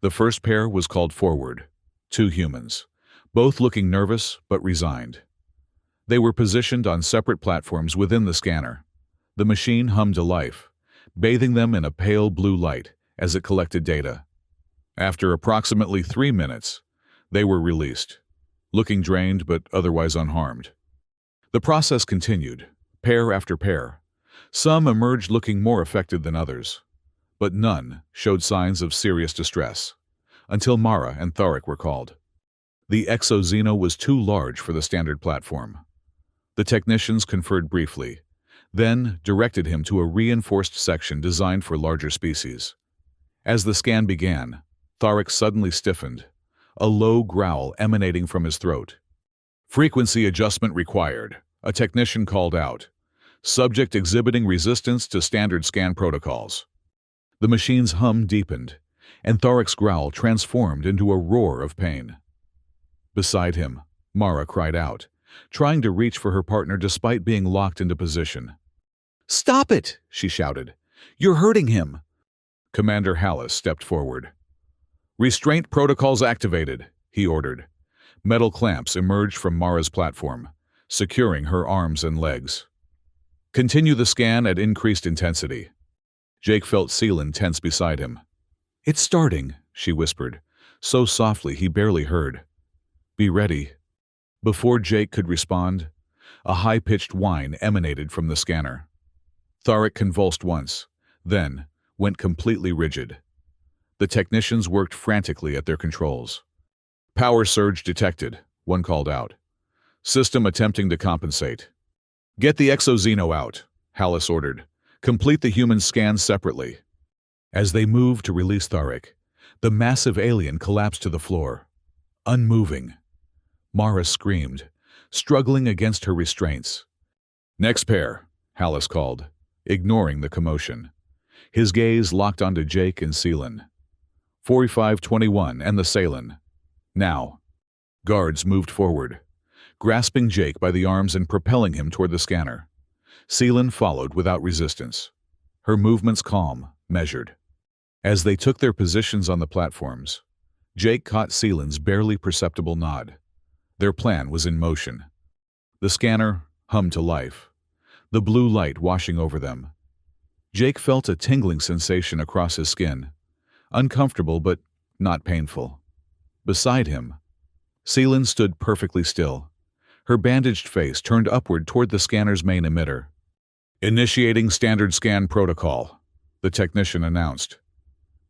The first pair was called forward, 2 humans, both looking nervous but resigned. They were positioned on separate platforms within the scanner. The machine hummed to life, bathing them in a pale blue light as it collected data. After approximately 3 minutes, they were released, looking drained but otherwise unharmed. The process continued, pair after pair. Some emerged looking more affected than others, but none showed signs of serious distress, until Mara and Tharic were called. The exoxeno was too large for the standard platform. The technicians conferred briefly, then directed him to a reinforced section designed for larger species. As the scan began, Tharic suddenly stiffened, a low growl emanating from his throat. Frequency adjustment required, a technician called out. Subject exhibiting resistance to standard scan protocols. The machine's hum deepened, and Tharic's growl transformed into a roar of pain. Beside him, Mara cried out, trying to reach for her partner despite being locked into position. "Stop it!" she shouted. "You're hurting him!" Commander Hallis stepped forward. "Restraint protocols activated," he ordered. Metal clamps emerged from Mara's platform, securing her arms and legs. "Continue the scan at increased intensity." Jake felt Celine tense beside him. "It's starting," she whispered, so softly he barely heard. "Be ready." Before Jake could respond, a high-pitched whine emanated from the scanner. Tharic convulsed once, then went completely rigid. The technicians worked frantically at their controls. "Power surge detected," one called out. "System attempting to compensate." "Get the exoxeno out," Hallis ordered. "Complete the human scan separately." As they moved to release Tharic, the massive alien collapsed to the floor, unmoving. Mara screamed, struggling against her restraints. "Next pair," Hallis called, ignoring the commotion. His gaze locked onto Jake and Celine. 4521 and the Salin. Now. Guards moved forward, grasping Jake by the arms and propelling him toward the scanner. Seelan followed without resistance, her movements calm, measured. As they took their positions on the platforms, Jake caught Seelan's barely perceptible nod. Their plan was in motion. The scanner hummed to life, the blue light washing over them. Jake felt a tingling sensation across his skin, uncomfortable but not painful. Beside him, Seelan stood perfectly still, her bandaged face turned upward toward the scanner's main emitter. "Initiating standard scan protocol," the technician announced.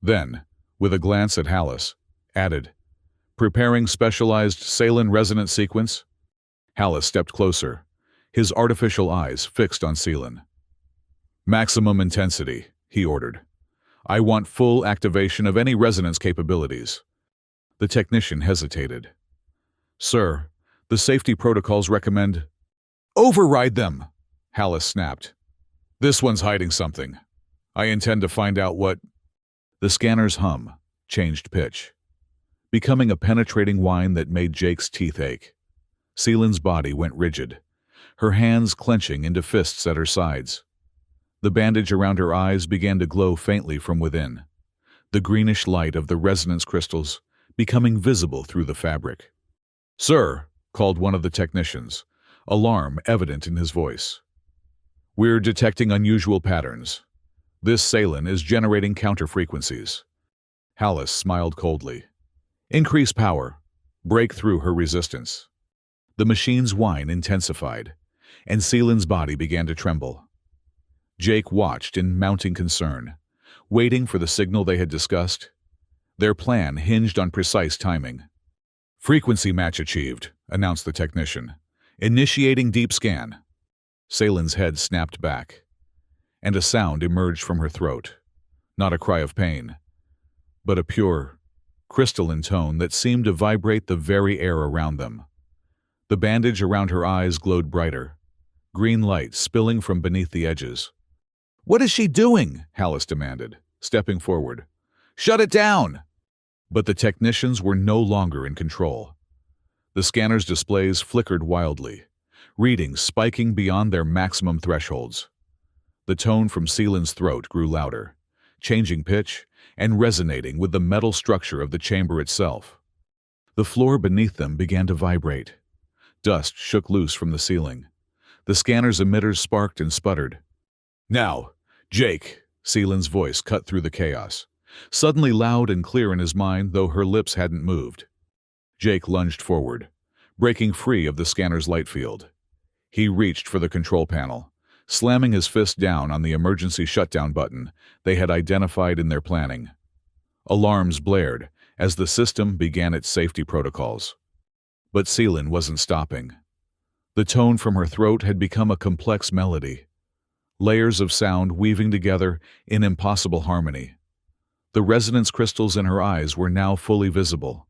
Then, with a glance at Hallis, added, "Preparing specialized Salin resonance sequence?" Hallis stepped closer, his artificial eyes fixed on Seelan. "Maximum intensity," he ordered. "I want full activation of any resonance capabilities." The technician hesitated. "Sir, the safety protocols recommend—" "Override them!" Hallis snapped. "This one's hiding something. I intend to find out what—" The scanner's hum changed pitch, becoming a penetrating whine that made Jake's teeth ache. Seelan's body went rigid, her hands clenching into fists at her sides. The bandage around her eyes began to glow faintly from within, the greenish light of the resonance crystals becoming visible through the fabric. "Sir," called one of the technicians, alarm evident in his voice. "We're detecting unusual patterns. This Salin is generating counter-frequencies." Hallis smiled coldly. "Increase power. Break through her resistance." The machine's whine intensified, and Seelan's body began to tremble. Jake watched in mounting concern, waiting for the signal they had discussed. Their plan hinged on precise timing. "Frequency match achieved," announced the technician. "Initiating deep scan." Seelan's head snapped back, and a sound emerged from her throat. Not a cry of pain, but a pure, crystalline tone that seemed to vibrate the very air around them. The bandage around her eyes glowed brighter, green light spilling from beneath the edges. "What is she doing?" Hallis demanded, stepping forward. "Shut it down!" But the technicians were no longer in control. The scanner's displays flickered wildly, readings spiking beyond their maximum thresholds. The tone from Seelan's throat grew louder, changing pitch and resonating with the metal structure of the chamber itself. The floor beneath them began to vibrate. Dust shook loose from the ceiling. The scanner's emitters sparked and sputtered. "Now, Jake," Seelan's voice cut through the chaos, suddenly loud and clear in his mind, though her lips hadn't moved. Jake lunged forward, breaking free of the scanner's light field. He reached for the control panel, slamming his fist down on the emergency shutdown button they had identified in their planning. Alarms blared as the system began its safety protocols. But Seelan wasn't stopping. The tone from her throat had become a complex melody, layers of sound weaving together in impossible harmony. The resonance crystals in her eyes were now fully visible,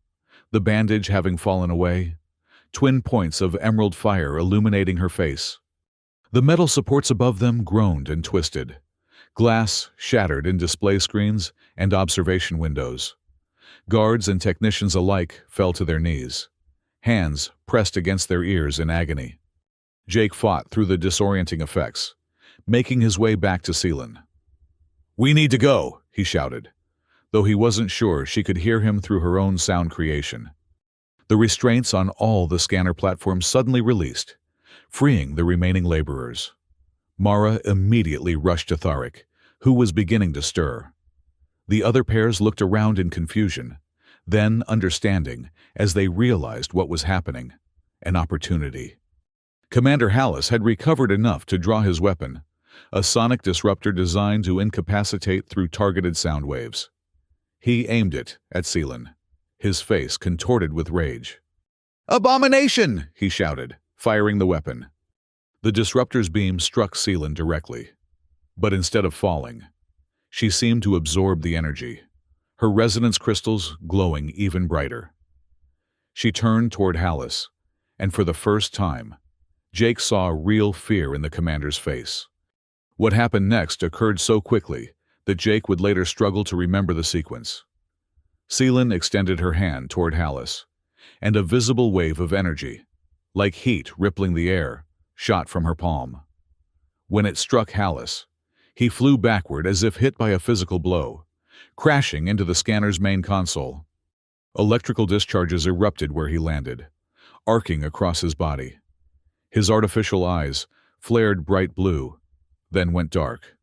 the bandage having fallen away, twin points of emerald fire illuminating her face. The metal supports above them groaned and twisted, glass shattered in display screens and observation windows. Guards and technicians alike fell to their knees, hands pressed against their ears in agony. Jake fought through the disorienting effects, making his way back to Seelan. "We need to go," he shouted, though he wasn't sure she could hear him through her own sound creation. The restraints on all the scanner platforms suddenly released, freeing the remaining laborers. Mara immediately rushed to Tharik, who was beginning to stir. The other pairs looked around in confusion, then understanding as they realized what was happening. An opportunity. Commander Hallis had recovered enough to draw his weapon, a sonic disruptor designed to incapacitate through targeted sound waves. He aimed it at Seelan, his face contorted with rage. "Abomination!" he shouted, firing the weapon. The disruptor's beam struck Seelan directly, but instead of falling, she seemed to absorb the energy, her resonance crystals glowing even brighter. She turned toward Hallis, and for the first time, Jake saw real fear in the commander's face. What happened next occurred so quickly that Jake would later struggle to remember the sequence. Celine extended her hand toward Hallis, and a visible wave of energy, like heat rippling the air, shot from her palm. When it struck Hallis, he flew backward as if hit by a physical blow, crashing into the scanner's main console. Electrical discharges erupted where he landed, arcing across his body. His artificial eyes flared bright blue, then went dark.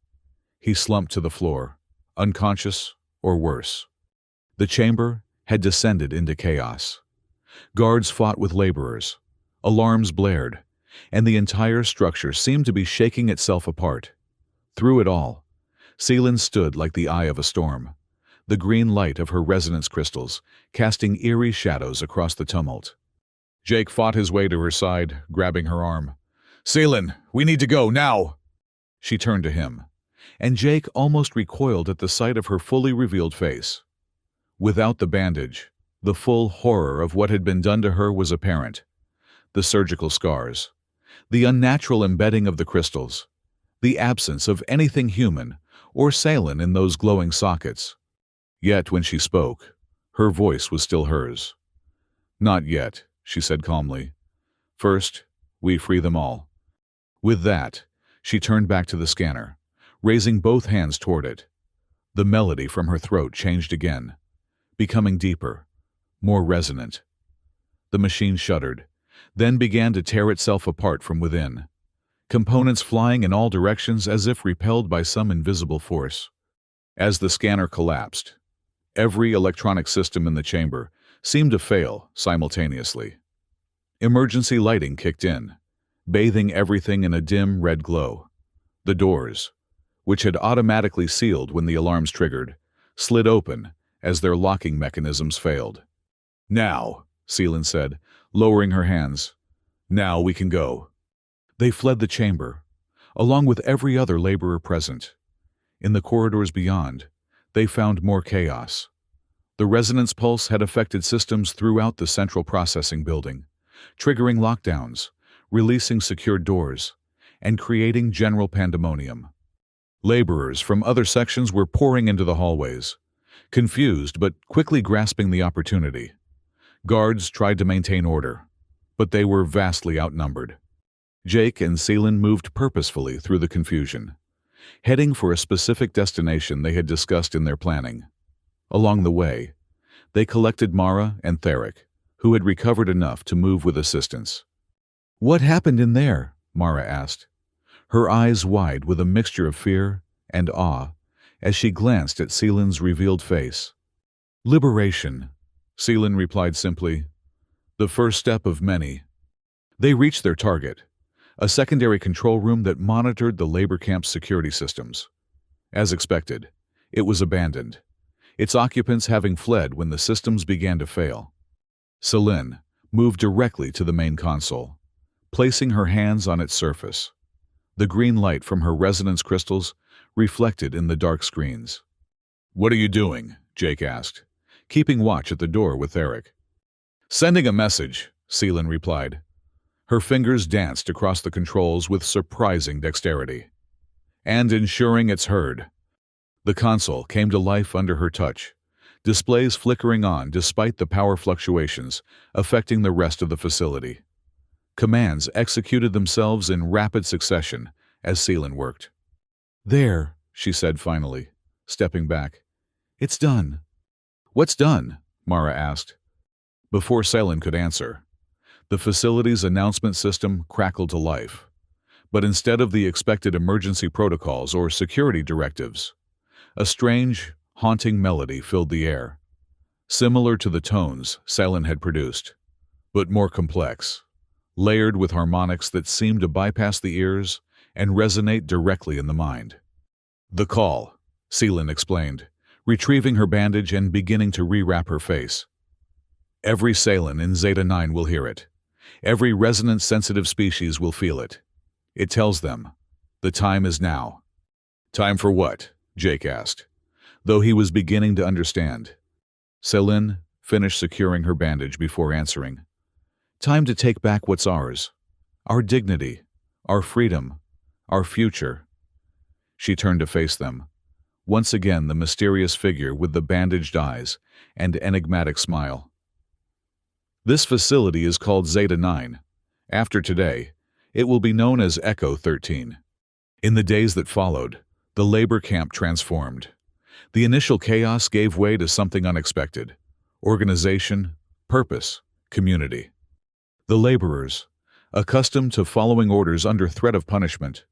He slumped to the floor, unconscious or worse. The chamber had descended into chaos. Guards fought with laborers, alarms blared, and the entire structure seemed to be shaking itself apart. Through it all, Celine stood like the eye of a storm, the green light of her resonance crystals casting eerie shadows across the tumult. Jake fought his way to her side, grabbing her arm. "Celine, we need to go, now!" She turned to him, and Jake almost recoiled at the sight of her fully revealed face. Without the bandage, the full horror of what had been done to her was apparent. The surgical scars, the unnatural embedding of the crystals, the absence of anything human or saline in those glowing sockets. Yet when she spoke, her voice was still hers. "Not yet," she said calmly. "First, we free them all." With that, she turned back to the scanner, raising both hands toward it. The melody from her throat changed again, becoming deeper, more resonant. The machine shuddered, then began to tear itself apart from within, components flying in all directions as if repelled by some invisible force. As the scanner collapsed, every electronic system in the chamber seemed to fail simultaneously. Emergency lighting kicked in, bathing everything in a dim red glow. The doors, which had automatically sealed when the alarms triggered, slid open as their locking mechanisms failed. "Now," Celine said, lowering her hands. "Now we can go." They fled the chamber, along with every other laborer present. In the corridors beyond, they found more chaos. The resonance pulse had affected systems throughout the central processing building, triggering lockdowns, releasing secured doors, and creating general pandemonium. Laborers from other sections were pouring into the hallways, confused but quickly grasping the opportunity. Guards tried to maintain order, but they were vastly outnumbered. Jake and Celine moved purposefully through the confusion, heading for a specific destination they had discussed in their planning. Along the way, they collected Mara and Theric, who had recovered enough to move with assistance. "What happened in there?" Mara asked, her eyes wide with a mixture of fear and awe as she glanced at Celine's revealed face. "Liberation," Celine replied simply. "The first step of many." They reached their target, a secondary control room that monitored the labor camp's security systems. As expected, it was abandoned, its occupants having fled when the systems began to fail. Celine moved directly to the main console, placing her hands on its surface. The green light from her resonance crystals reflected in the dark screens. "What are you doing?" Jake asked, keeping watch at the door with Theric. "Sending a message," Celine replied. Her fingers danced across the controls with surprising dexterity. "And ensuring it's heard." The console came to life under her touch, displays flickering on despite the power fluctuations affecting the rest of the facility. Commands executed themselves in rapid succession as Celine worked. "There," she said finally, stepping back. "It's done." "What's done?" Mara asked. Before Celine could answer, the facility's announcement system crackled to life. But instead of the expected emergency protocols or security directives, a strange, haunting melody filled the air, similar to the tones Celine had produced, but more complex, layered with harmonics that seemed to bypass the ears and resonate directly in the mind. "The call," Celine explained, retrieving her bandage and beginning to rewrap her face. "Every Celine in Zeta 9 will hear it. Every resonance-sensitive species will feel it. It tells them, the time is now." "Time for what?" Jake asked, though he was beginning to understand. Celine finished securing her bandage before answering. "Time to take back what's ours. Our dignity, our freedom, our future." She turned to face them. Once again the mysterious figure with the bandaged eyes and enigmatic smile. This facility is called Zeta 9. After today, it will be known as Echo 13. In the days that followed, the labor camp transformed. The initial chaos gave way to something unexpected: organization, purpose, community. The laborers, accustomed to following orders under threat of punishment,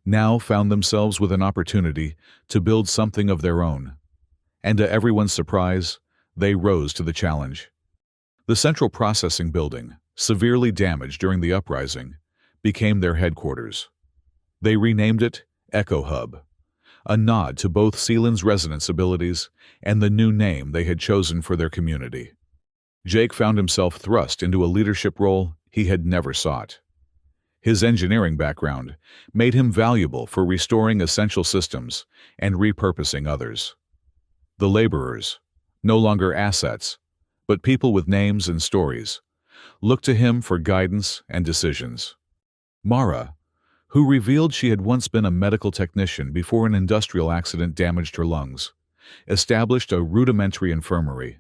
now found themselves with an opportunity to build something of their own. And to everyone's surprise, they rose to the challenge. The central processing building, severely damaged during the uprising, became their headquarters. They renamed it Echo Hub, a nod to both Sealand's resonance abilities and the new name they had chosen for their community. Jake found himself thrust into a leadership role he had never sought. His engineering background made him valuable for restoring essential systems and repurposing others. The laborers, no longer assets, but people with names and stories, looked to him for guidance and decisions. Mara, who revealed she had once been a medical technician before an industrial accident damaged her lungs, established a rudimentary infirmary.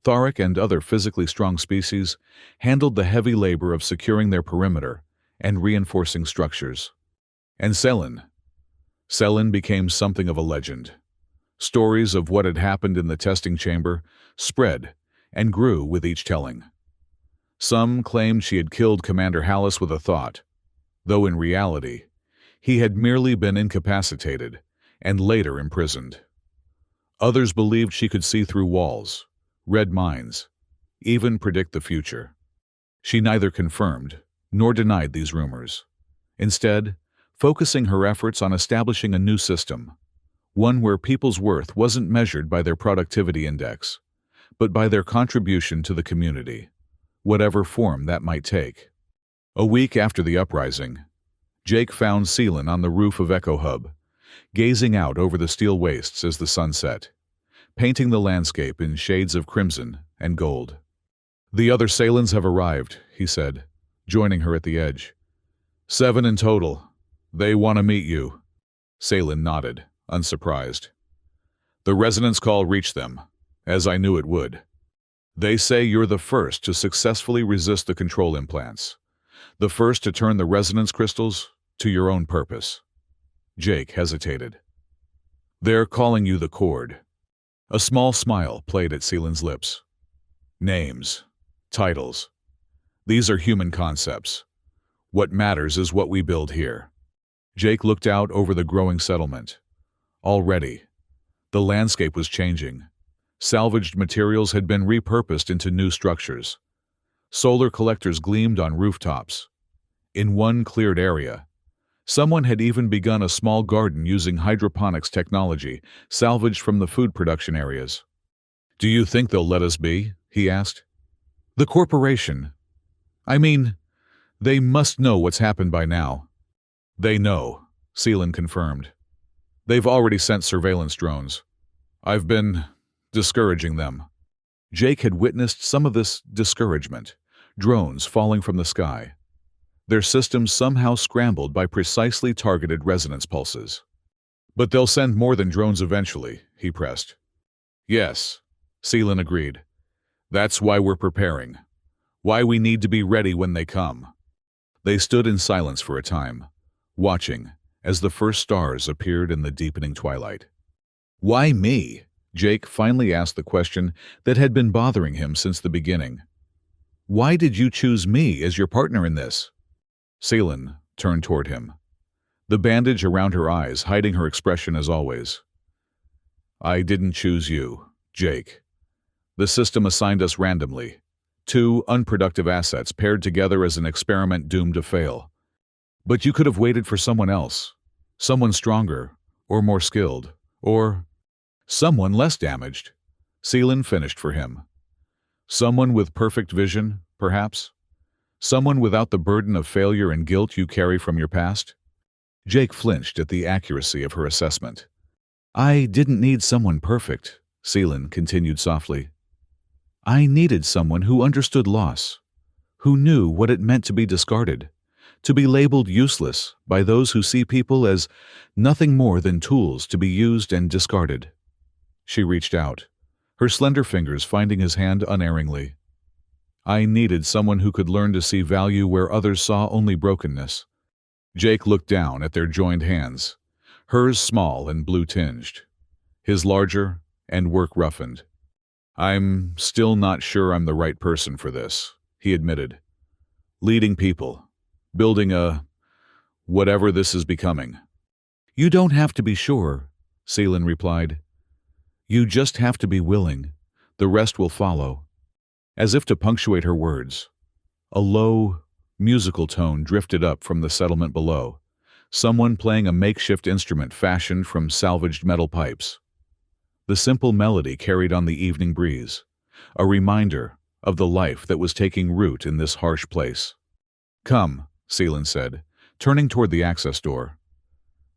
Thoric and other physically strong species handled the heavy labor of securing their perimeter and reinforcing structures. And Selin became something of a legend. Stories of what had happened in the testing chamber spread and grew with each telling. Some claimed she had killed Commander Hallis with a thought, though in reality, he had merely been incapacitated and later imprisoned. Others believed she could see through walls, read minds, even predict the future. She neither confirmed nor denied these rumors, instead focusing her efforts on establishing a new system, one where people's worth wasn't measured by their productivity index, but by their contribution to the community, whatever form that might take. A week after the uprising, Jake found Sealand on the roof of Echo Hub, gazing out over the steel wastes as the sun set, painting the landscape in shades of crimson and gold. "The other Sealands have arrived," he said, joining her at the edge. "7 in total. They want to meet you." Sealand nodded, unsurprised. "The resonance call reached them, as I knew it would. They say you're the first to successfully resist the control implants, the first to turn the resonance crystals to your own purpose." Jake hesitated. "They're calling you the Cord." A small smile played at Sealand's lips. "Names, titles. These are human concepts. What matters is what we build here." Jake looked out over the growing settlement. Already, the landscape was changing. Salvaged materials had been repurposed into new structures. Solar collectors gleamed on rooftops. In one cleared area, someone had even begun a small garden using hydroponics technology salvaged from the food production areas. "Do you think they'll let us be?" he asked. "The corporation. I mean, they must know what's happened by now." "They know," Sealand confirmed. "They've already sent surveillance drones. I've been discouraging them." Jake had witnessed some of this discouragement, drones falling from the sky, their systems somehow scrambled by precisely targeted resonance pulses. "But they'll send more than drones eventually," he pressed. "Yes," Sealand agreed. "That's why we're preparing. Why we need to be ready when they come." They stood in silence for a time, watching as the first stars appeared in the deepening twilight. "Why me?" Jake finally asked the question that had been bothering him since the beginning. "Why did you choose me as your partner in this?" Sealand turned toward him, the bandage around her eyes hiding her expression as always. "I didn't choose you, Jake. The system assigned us randomly. 2 unproductive assets paired together as an experiment doomed to fail. But you could have waited for someone else, someone stronger, or more skilled, or someone less damaged." Sealand finished for him. "Someone with perfect vision, perhaps? Someone without the burden of failure and guilt you carry from your past?" Jake flinched at the accuracy of her assessment. "I didn't need someone perfect," Sealand continued softly. "I needed someone who understood loss, who knew what it meant to be discarded, to be labeled useless by those who see people as nothing more than tools to be used and discarded. She reached out, her slender fingers finding his hand unerringly. I needed someone who could learn to see value where others saw only brokenness. Jake looked down at their joined hands, hers small and blue-tinged, his larger and work-roughened. I'm still not sure I'm the right person for this, he admitted. Leading people, building whatever this is becoming. You don't have to be sure, Celine replied. You just have to be willing. The rest will follow. As if to punctuate her words, a low, musical tone drifted up from the settlement below, someone playing a makeshift instrument fashioned from salvaged metal pipes. The simple melody carried on the evening breeze, a reminder of the life that was taking root in this harsh place. Come, Celine said, turning toward the access door.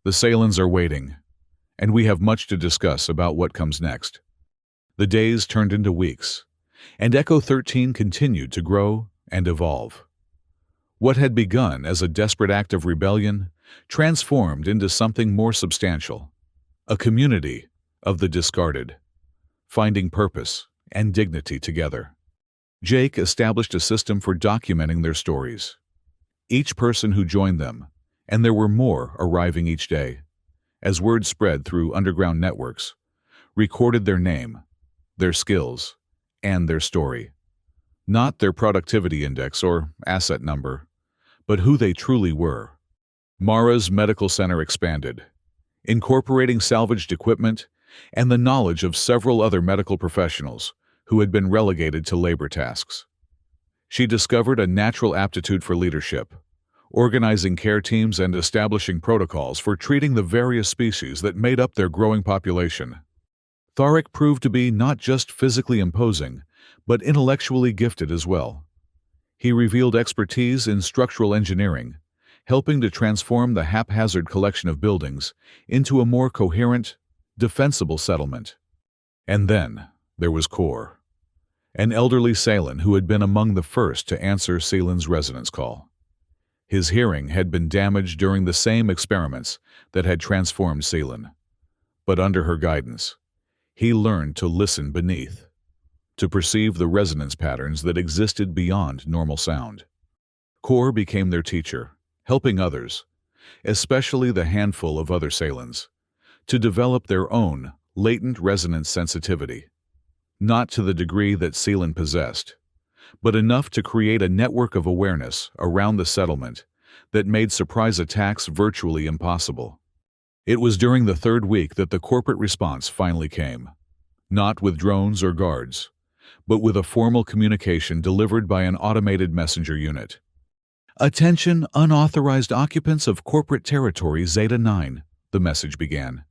The Salins are waiting, and we have much to discuss about what comes next. The days turned into weeks, and Echo 13 continued to grow and evolve. What had begun as a desperate act of rebellion transformed into something more substantial, a community of the discarded, finding purpose and dignity together. Jake established a system for documenting their stories. Each person who joined them, and there were more arriving each day, as word spread through underground networks, recorded their name, their skills, and their story. Not their productivity index or asset number, but who they truly were. Mara's medical center expanded, incorporating salvaged equipment and the knowledge of several other medical professionals who had been relegated to labor tasks. She discovered a natural aptitude for leadership, organizing care teams and establishing protocols for treating the various species that made up their growing population. Tharik proved to be not just physically imposing, but intellectually gifted as well. He revealed expertise in structural engineering, helping to transform the haphazard collection of buildings into a more coherent, defensible settlement. And then there was Kor, an elderly Salin who had been among the first to answer Celine's resonance call. His hearing had been damaged during the same experiments that had transformed Celine, but under her guidance, he learned to listen beneath, to perceive the resonance patterns that existed beyond normal sound. Kor became their teacher, helping others, especially the handful of other Salins, to develop their own latent resonance sensitivity, not to the degree that Celine possessed, but enough to create a network of awareness around the settlement that made surprise attacks virtually impossible. It was during the third week that the corporate response finally came, not with drones or guards, but with a formal communication delivered by an automated messenger unit. Attention unauthorized occupants of corporate territory Zeta 9, the message began.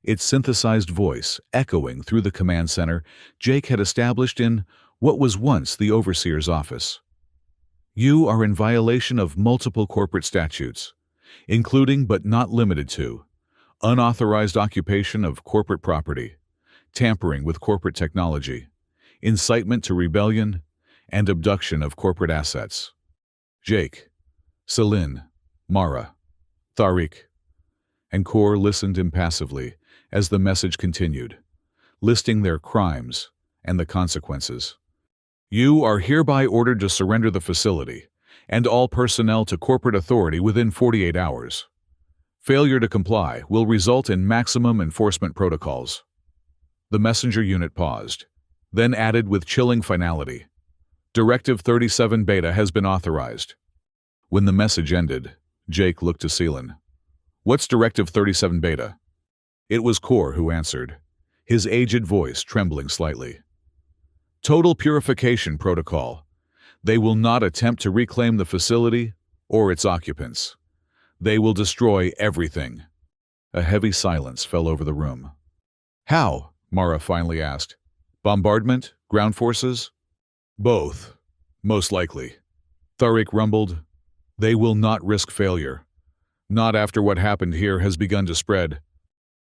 Its synthesized voice echoing through the command center Jake had established in what was once the overseer's office. You are in violation of multiple corporate statutes, including but not limited to unauthorized occupation of corporate property, tampering with corporate technology, incitement to rebellion, and abduction of corporate assets. Jake, Celine, Mara, Tharik, and Kor listened impassively as the message continued, listing their crimes and the consequences. You are hereby ordered to surrender the facility and all personnel to corporate authority within 48 hours. Failure to comply will result in maximum enforcement protocols. The messenger unit paused, then added with chilling finality. Directive 37 Beta has been authorized. When the message ended, Jake looked to Celine. What's Directive 37 Beta? It was Kor who answered, his aged voice trembling slightly. Total Purification Protocol. They will not attempt to reclaim the facility or its occupants. They will destroy everything. A heavy silence fell over the room. How? Mara finally asked. Bombardment? Ground forces? Both, most likely. Tharik rumbled. They will not risk failure. Not after what happened here has begun to spread.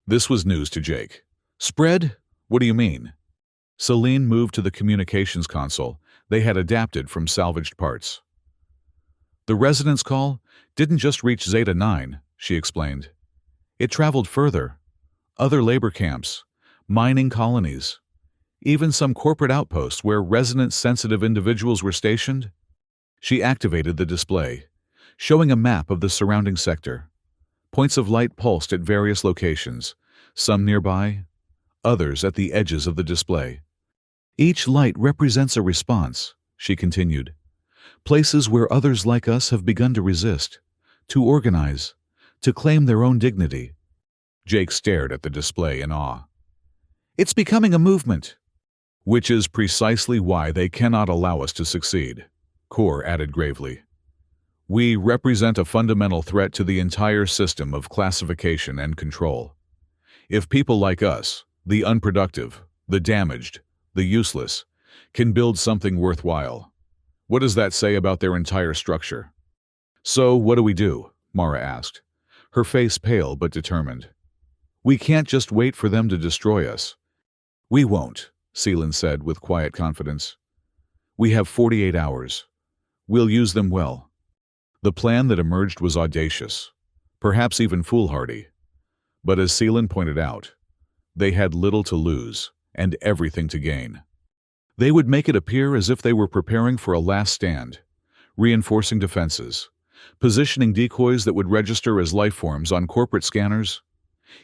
This was news to Jake. Spread? What do you mean? Celine moved to the communications console they had adapted from salvaged parts. The resonance call didn't just reach Zeta 9, she explained. It traveled further. Other labor camps, mining colonies, even some corporate outposts where resonance-sensitive individuals were stationed. She activated the display, showing a map of the surrounding sector. Points of light pulsed at various locations, some nearby, others at the edges of the display. Each light represents a response, she continued. Places where others like us have begun to resist, to organize, to claim their own dignity. Jake stared at the display in awe. It's becoming a movement. Which is precisely why they cannot allow us to succeed, Core added gravely. We represent a fundamental threat to the entire system of classification and control. If people like us, the unproductive, the damaged, the useless, can build something worthwhile, what does that say about their entire structure? So what do we do? Mara asked, her face pale but determined. We can't just wait for them to destroy us. We won't, Seelan said with quiet confidence. We have 48 hours. We'll use them well. The plan that emerged was audacious, perhaps even foolhardy. But as Seelan pointed out, they had little to lose and everything to gain. They would make it appear as if they were preparing for a last stand, reinforcing defenses, positioning decoys that would register as life forms on corporate scanners,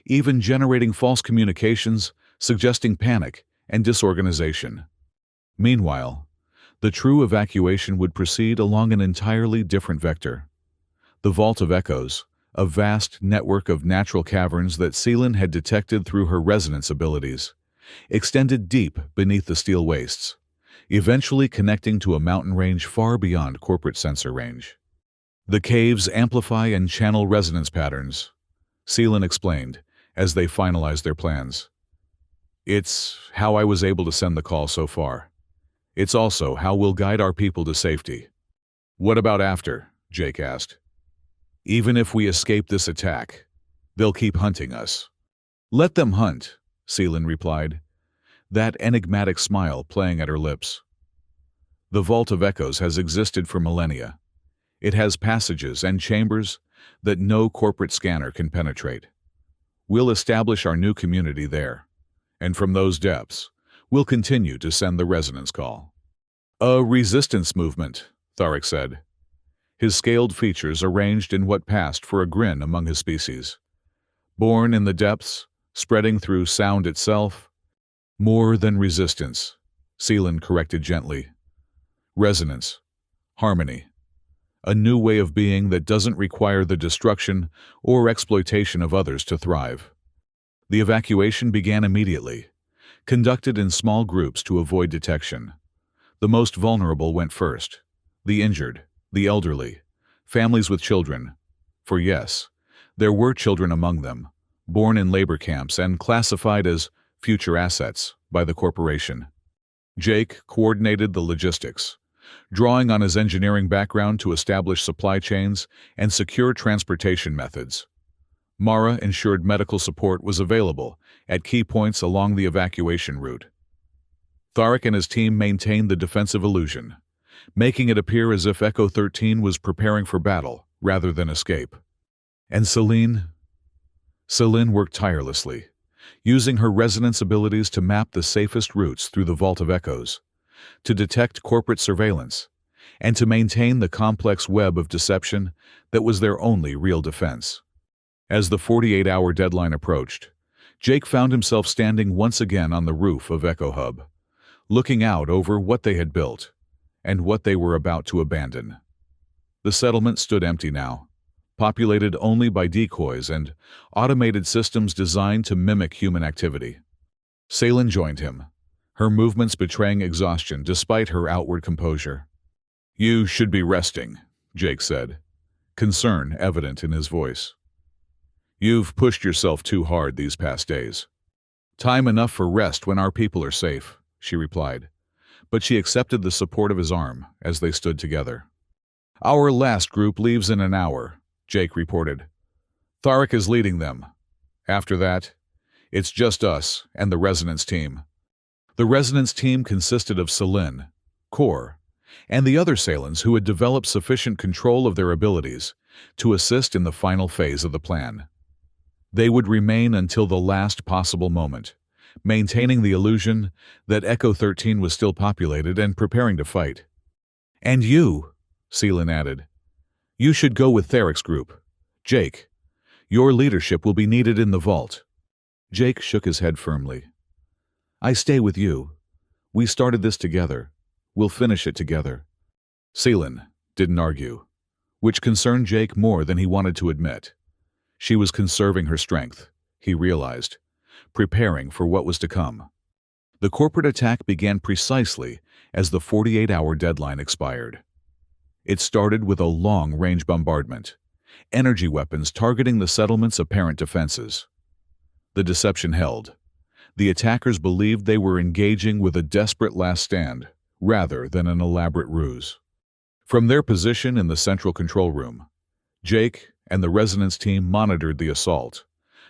even generating false communications suggesting panic and disorganization. Meanwhile, the true evacuation would proceed along an entirely different vector. The Vault of Echoes, a vast network of natural caverns that Seelan had detected through her resonance abilities, extended deep beneath the steel wastes, eventually connecting to a mountain range far beyond corporate sensor range. The caves amplify and channel resonance patterns, Seelan explained as they finalized their plans. It's how I was able to send the call so far. It's also how we'll guide our people to safety. What about after? Jake asked. Even if we escape this attack, they'll keep hunting us. Let them hunt, Seelan replied, that enigmatic smile playing at her lips. The Vault of Echoes has existed for millennia. It has passages and chambers that no corporate scanner can penetrate. We'll establish our new community there, and from those depths, we'll continue to send the resonance call. A resistance movement, Tharik said, his scaled features arranged in what passed for a grin among his species. Born in the depths, spreading through sound itself. More than resistance, Seelan corrected gently. Resonance, harmony, a new way of being that doesn't require the destruction or exploitation of others to thrive. The evacuation began immediately, conducted in small groups to avoid detection. The most vulnerable went first, the injured, the elderly, families with children. For yes, there were children among them, born in labor camps and classified as future assets by the corporation. Jake coordinated the logistics, drawing on his engineering background to establish supply chains and secure transportation methods. Mara ensured medical support was available at key points along the evacuation route. Tharik and his team maintained the defensive illusion, making it appear as if Echo 13 was preparing for battle rather than escape. And Celine worked tirelessly, using her resonance abilities to map the safest routes through the Vault of Echoes, to detect corporate surveillance, and to maintain the complex web of deception that was their only real defense. As the 48-hour deadline approached, Jake found himself standing once again on the roof of Echo Hub, looking out over what they had built and what they were about to abandon. The settlement stood empty now, populated only by decoys and automated systems designed to mimic human activity. Seelan joined him, her movements betraying exhaustion despite her outward composure. You should be resting, Jake said, concern evident in his voice. You've pushed yourself too hard these past days. Time enough for rest when our people are safe, she replied, but she accepted the support of his arm as they stood together. Our last group leaves in an hour, Jake reported. Tharik is leading them. After that, it's just us and the resonance team. The resonance team consisted of Celine, Core, and the other Salans who had developed sufficient control of their abilities to assist in the final phase of the plan. They would remain until the last possible moment, maintaining the illusion that Echo 13 was still populated and preparing to fight. "And you," Seelan added, "you should go with Therek's group. Jake, your leadership will be needed in the vault." Jake shook his head firmly. "I stay with you. We started this together. We'll finish it together." Seelan didn't argue, which concerned Jake more than he wanted to admit. She was conserving her strength, he realized, preparing for what was to come. The corporate attack began precisely as the 48-hour deadline expired. It started with a long-range bombardment, energy weapons targeting the settlement's apparent defenses. The deception held. The attackers believed they were engaging with a desperate last stand, rather than an elaborate ruse. From their position in the central control room, Jake and the Resonance team monitored the assault,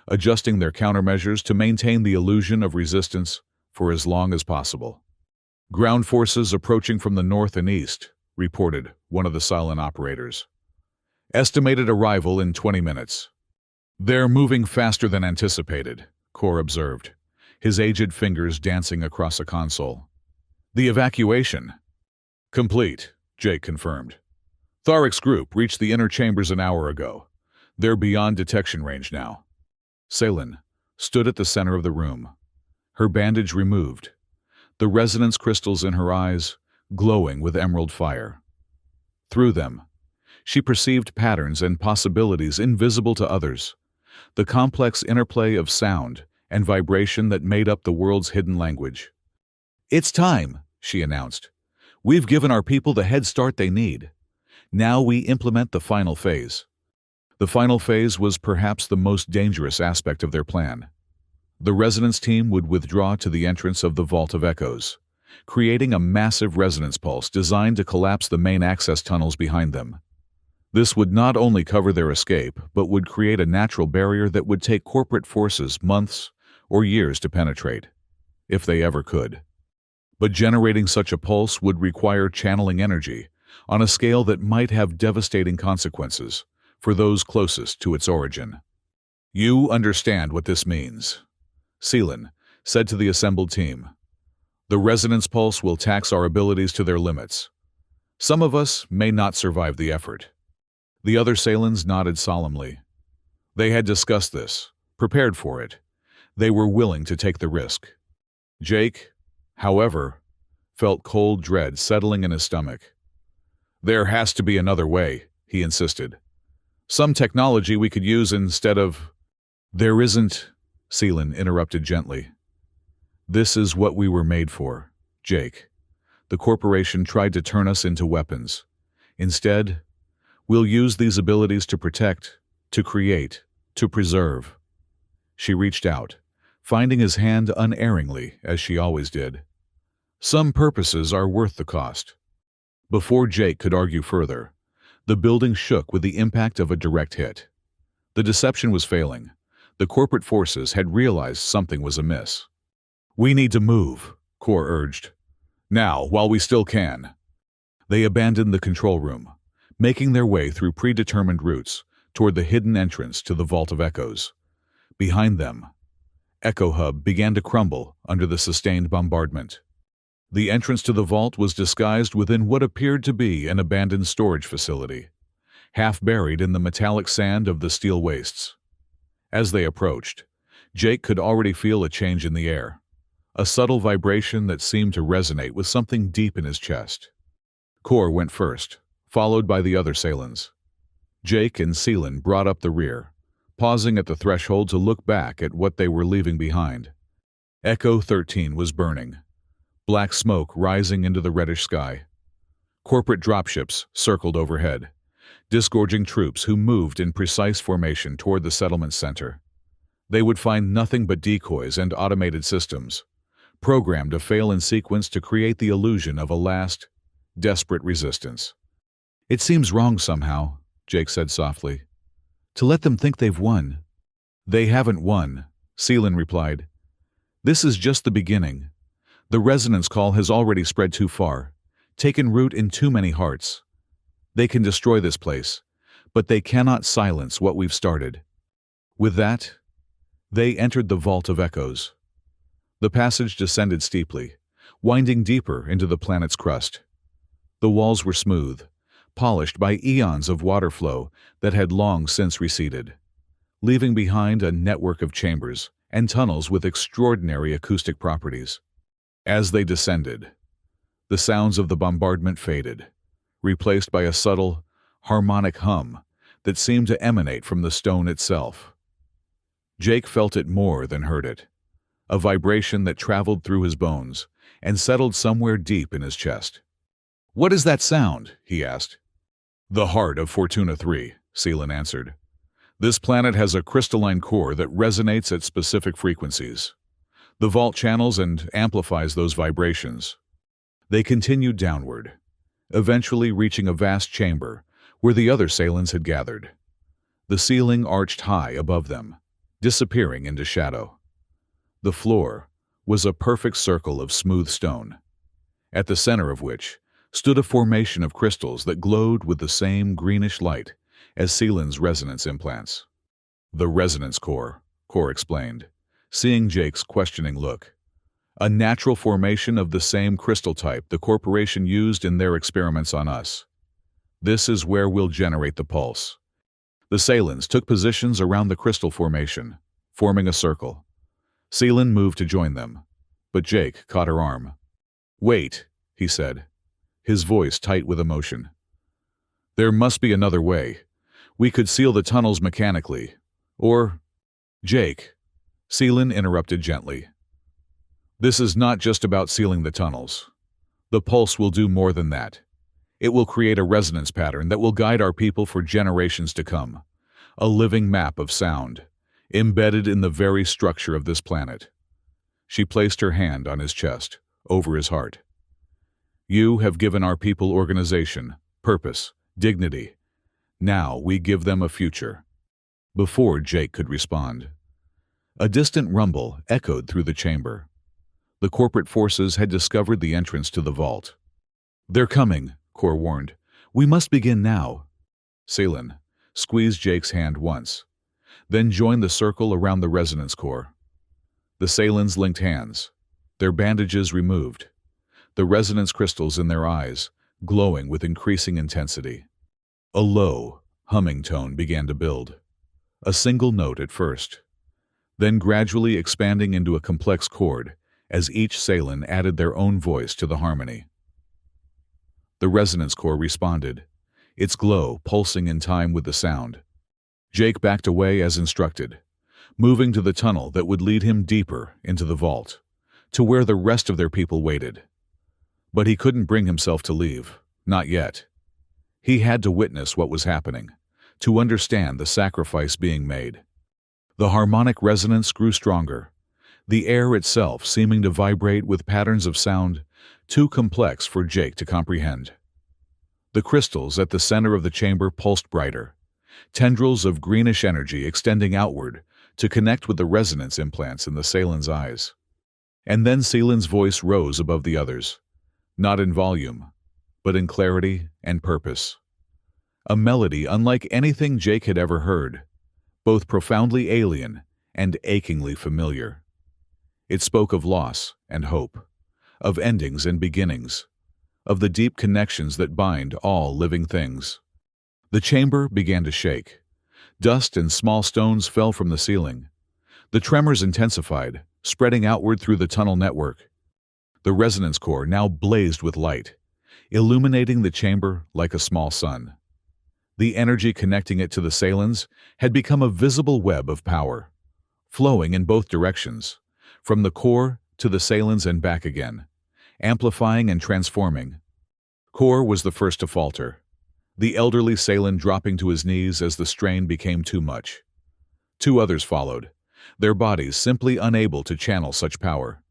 adjusting their countermeasures to maintain the illusion of resistance for as long as possible. "Ground forces approaching from the north and east," reported one of the silent operators. "Estimated arrival in 20 minutes. "They're moving faster than anticipated," Kor observed, his aged fingers dancing across a console. "The evacuation?" "Complete," Jake confirmed. "Tharek's group reached the inner chambers an hour ago. They're beyond detection range now." Seelan stood at the center of the room, her bandage removed, the resonance crystals in her eyes glowing with emerald fire. Through them, she perceived patterns and possibilities invisible to others, the complex interplay of sound and vibration that made up the world's hidden language. "It's time," she announced. "We've given our people the head start they need. Now we implement the final phase." The final phase was perhaps the most dangerous aspect of their plan. The Resonance team would withdraw to the entrance of the Vault of Echoes, creating a massive resonance pulse designed to collapse the main access tunnels behind them. This would not only cover their escape, but would create a natural barrier that would take corporate forces months or years to penetrate, if they ever could. But generating such a pulse would require channeling energy on a scale that might have devastating consequences for those closest to its origin. "You understand what this means," Seelan said to the assembled team. "The resonance pulse will tax our abilities to their limits. Some of us may not survive the effort." The other Salans nodded solemnly. They had discussed this, prepared for it. They were willing to take the risk. Jake, however, felt cold dread settling in his stomach. "There has to be another way," he insisted. "Some technology we could use instead of—" "There isn't," Seelan interrupted gently. "This is what we were made for, Jake. The corporation tried to turn us into weapons. Instead, we'll use these abilities to protect, to create, to preserve." She reached out, finding his hand unerringly, as she always did. "Some purposes are worth the cost." Before Jake could argue further, the building shook with the impact of a direct hit. The deception was failing. The corporate forces had realized something was amiss. "We need to move," Kor urged. "Now, while we still can." They abandoned the control room, making their way through predetermined routes toward the hidden entrance to the Vault of Echoes. Behind them, Echo Hub began to crumble under the sustained bombardment. The entrance to the vault was disguised within what appeared to be an abandoned storage facility, half buried in the metallic sand of the steel wastes. As they approached, Jake could already feel a change in the air, a subtle vibration that seemed to resonate with something deep in his chest. Kor went first, followed by the other Salans. Jake and Seelan brought up the rear, pausing at the threshold to look back at what they were leaving behind. Echo 13 was burning, black smoke rising into the reddish sky. Corporate dropships circled overhead, disgorging troops who moved in precise formation toward the settlement center. They would find nothing but decoys and automated systems, programmed to fail in sequence to create the illusion of a last, desperate resistance. "It seems wrong somehow," Jake said softly, "to let them think they've won." "They haven't won," Seelan replied. "This is just the beginning. The resonance call has already spread too far, taken root in too many hearts. They can destroy this place, but they cannot silence what we've started." With that, they entered the Vault of Echoes. The passage descended steeply, winding deeper into the planet's crust. The walls were smooth, polished by eons of water flow that had long since receded, leaving behind a network of chambers and tunnels with extraordinary acoustic properties. As they descended, the sounds of the bombardment faded, replaced by a subtle, harmonic hum that seemed to emanate from the stone itself. Jake felt it more than heard it, a vibration that traveled through his bones and settled somewhere deep in his chest. "What is that sound?" he asked. "The heart of Fortuna 3, Seelan answered. "This planet has a crystalline core that resonates at specific frequencies. The vault channels and amplifies those vibrations." They continued downward, eventually reaching a vast chamber where the other Seelans had gathered. The ceiling arched high above them, disappearing into shadow. The floor was a perfect circle of smooth stone, at the center of which stood a formation of crystals that glowed with the same greenish light as Seelan's resonance implants. "The resonance core," Core explained, seeing Jake's questioning look. "A natural formation of the same crystal type the corporation used in their experiments on us. This is where we'll generate the pulse." The Seelans took positions around the crystal formation, forming a circle. Seelan moved to join them, but Jake caught her arm. "Wait," he said, his voice tight with emotion. "There must be another way. We could seal the tunnels mechanically, or—" "Jake," Seelan interrupted gently. "This is not just about sealing the tunnels. The pulse will do more than that. It will create a resonance pattern that will guide our people for generations to come. A living map of sound, embedded in the very structure of this planet." She placed her hand on his chest, over his heart. "You have given our people organization, purpose, dignity. Now we give them a future." Before Jake could respond, a distant rumble echoed through the chamber. The corporate forces had discovered the entrance to the vault. "They're coming," Core warned. "We must begin now." Seelan squeezed Jake's hand once, then joined the circle around the resonance core. The Seelans linked hands, their bandages removed, the resonance crystals in their eyes glowing with increasing intensity. A low, humming tone began to build, a single note at first, then gradually expanding into a complex chord as each Seelan added their own voice to the harmony. The resonance core responded, its glow pulsing in time with the sound. Jake backed away as instructed, moving to the tunnel that would lead him deeper into the vault, to where the rest of their people waited. But he couldn't bring himself to leave, not yet. He had to witness what was happening, to understand the sacrifice being made. The harmonic resonance grew stronger, the air itself seeming to vibrate with patterns of sound too complex for Jake to comprehend. The crystals at the center of the chamber pulsed brighter, tendrils of greenish energy extending outward to connect with the resonance implants in the Seelan's eyes. And then Seelan's voice rose above the others, not in volume, but in clarity and purpose. A melody unlike anything Jake had ever heard, both profoundly alien and achingly familiar. It spoke of loss and hope, of endings and beginnings, of the deep connections that bind all living things. The chamber began to shake. Dust and small stones fell from the ceiling. The tremors intensified, spreading outward through the tunnel network. The resonance core now blazed with light, illuminating the chamber like a small sun. The energy connecting it to the Seelans had become a visible web of power, flowing in both directions, from the core to the Seelans and back again, amplifying and transforming. Core was the first to falter, the elderly Seelan dropping to his knees as the strain became too much. Two others followed, their bodies simply unable to channel such power.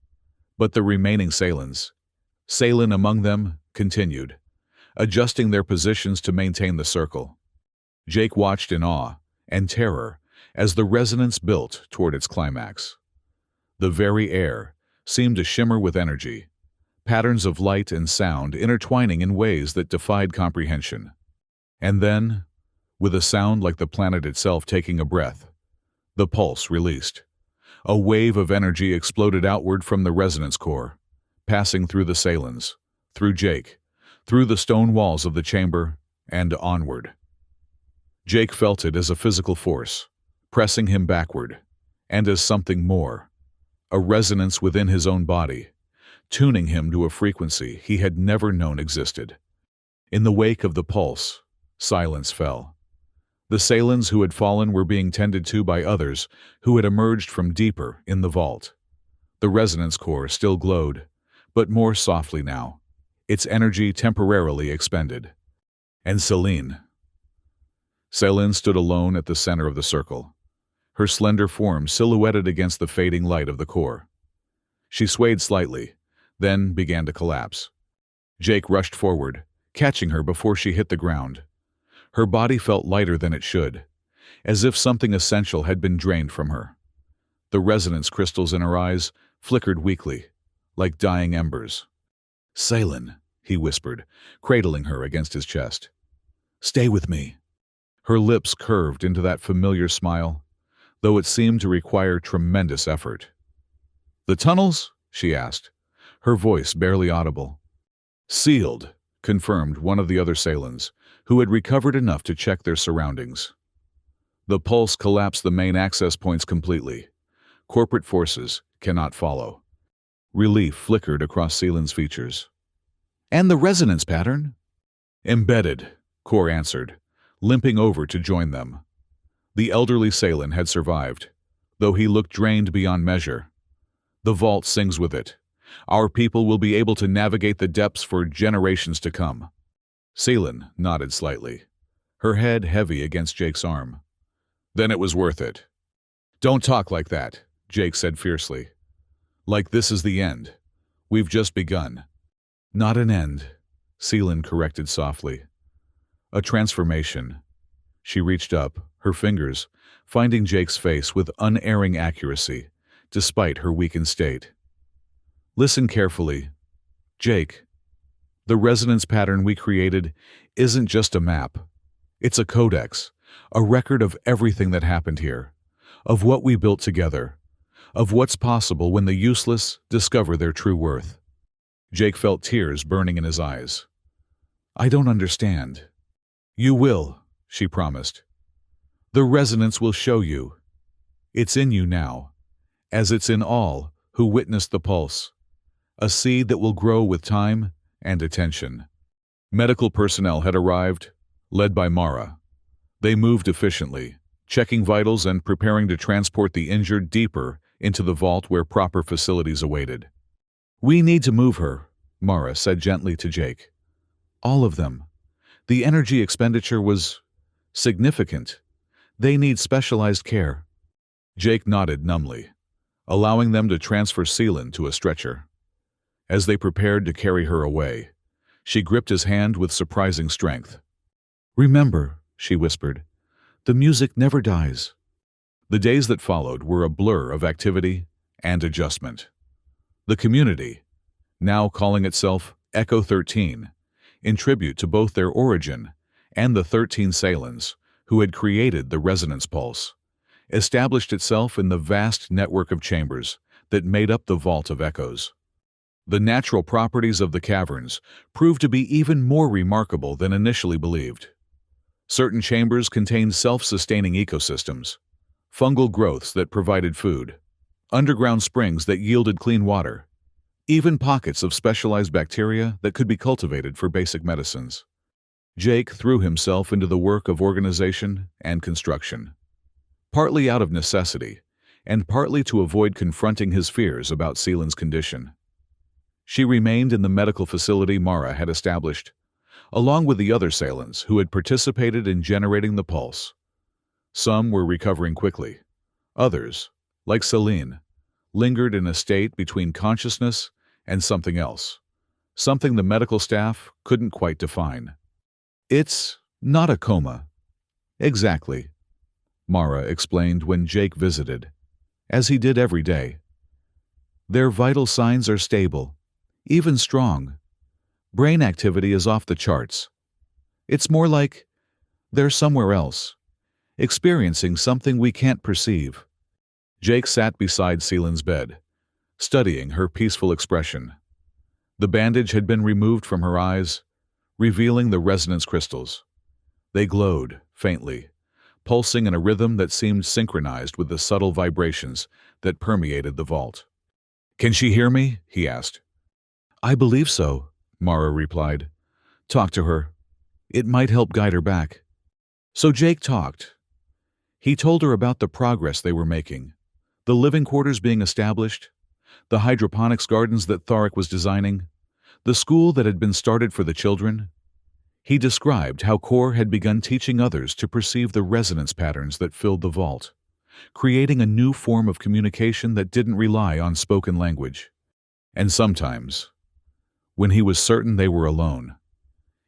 But the remaining Seelans, Seelan among them, continued, adjusting their positions to maintain the circle. Jake watched in awe and terror as the resonance built toward its climax. The very air seemed to shimmer with energy, patterns of light and sound intertwining in ways that defied comprehension. And then, with a sound like the planet itself taking a breath, the pulse released. A wave of energy exploded outward from the resonance core, passing through the Salins, through Jake, through the stone walls of the chamber, and onward. Jake felt it as a physical force, pressing him backward, and as something more, a resonance within his own body, tuning him to a frequency he had never known existed. In the wake of the pulse, silence fell. The Salins who had fallen were being tended to by others who had emerged from deeper in the vault. The resonance core still glowed, but more softly now, its energy temporarily expended. And Celine stood alone at the center of the circle, her slender form silhouetted against the fading light of the core. She swayed slightly, then began to collapse. Jake rushed forward, catching her before she hit the ground. Her body felt lighter than it should, as if something essential had been drained from her. The resonance crystals in her eyes flickered weakly, like dying embers. "Salin," he whispered, cradling her against his chest. "Stay with me." Her lips curved into that familiar smile, though it seemed to require tremendous effort. "The tunnels?" she asked, her voice barely audible. "Sealed," confirmed one of the other Salins, who had recovered enough to check their surroundings. The pulse collapsed the main access points completely. Corporate forces cannot follow. Relief flickered across Sealand's features. "And the resonance pattern?" "Embedded," Core answered, limping over to join them. The elderly Salin had survived, though he looked drained beyond measure. "The vault sings with it. Our people will be able to navigate the depths for generations to come." Sealand nodded slightly, her head heavy against Jake's arm. "Then it was worth it." "Don't talk like that," Jake said fiercely. "Like this is the end. We've just begun." "Not an end," Sealand corrected softly. "A transformation." She reached up, her fingers, finding Jake's face with unerring accuracy, despite her weakened state. "Listen carefully. Jake, the resonance pattern we created isn't just a map. It's a codex, a record of everything that happened here, of what we built together, of what's possible when the useless discover their true worth." Jake felt tears burning in his eyes. "I don't understand." "You will," she promised. "The resonance will show you. It's in you now, as it's in all who witnessed the pulse. A seed that will grow with time and attention." Medical personnel had arrived, led by Mara. They moved efficiently, checking vitals and preparing to transport the injured deeper into the vault where proper facilities awaited. "We need to move her," Mara said gently to Jake. "All of them. The energy expenditure was significant. They need specialized care." Jake nodded numbly, allowing them to transfer Sealand to a stretcher. As they prepared to carry her away, she gripped his hand with surprising strength. "Remember," she whispered, "the music never dies." The days that followed were a blur of activity and adjustment. The community, now calling itself Echo 13, in tribute to both their origin and the 13 Salins who had created the resonance pulse, established itself in the vast network of chambers that made up the Vault of Echoes. The natural properties of the caverns proved to be even more remarkable than initially believed. Certain chambers contained self-sustaining ecosystems, fungal growths that provided food, underground springs that yielded clean water, even pockets of specialized bacteria that could be cultivated for basic medicines. Jake threw himself into the work of organization and construction, partly out of necessity, and partly to avoid confronting his fears about Sealand's condition. She remained in the medical facility Mara had established, along with the other Salins who had participated in generating the pulse. Some were recovering quickly. Others, like Celine, lingered in a state between consciousness and something else, something the medical staff couldn't quite define. "It's not a coma." "Exactly," Mara explained when Jake visited, as he did every day. "Their vital signs are stable, even strong. Brain activity is off the charts. It's more like they're somewhere else, experiencing something we can't perceive. Jake sat beside Seelan's bed, studying her peaceful expression. The bandage had been removed from her eyes, revealing the resonance crystals. They glowed, faintly, pulsing in a rhythm that seemed synchronized with the subtle vibrations that permeated the vault. "Can she hear me?" he asked. "I believe so," Mara replied. "Talk to her. It might help guide her back." So Jake talked. He told her about the progress they were making, the living quarters being established, the hydroponics gardens that Tharic was designing, the school that had been started for the children. He described how Kor had begun teaching others to perceive the resonance patterns that filled the vault, creating a new form of communication that didn't rely on spoken language. And sometimes, when he was certain they were alone,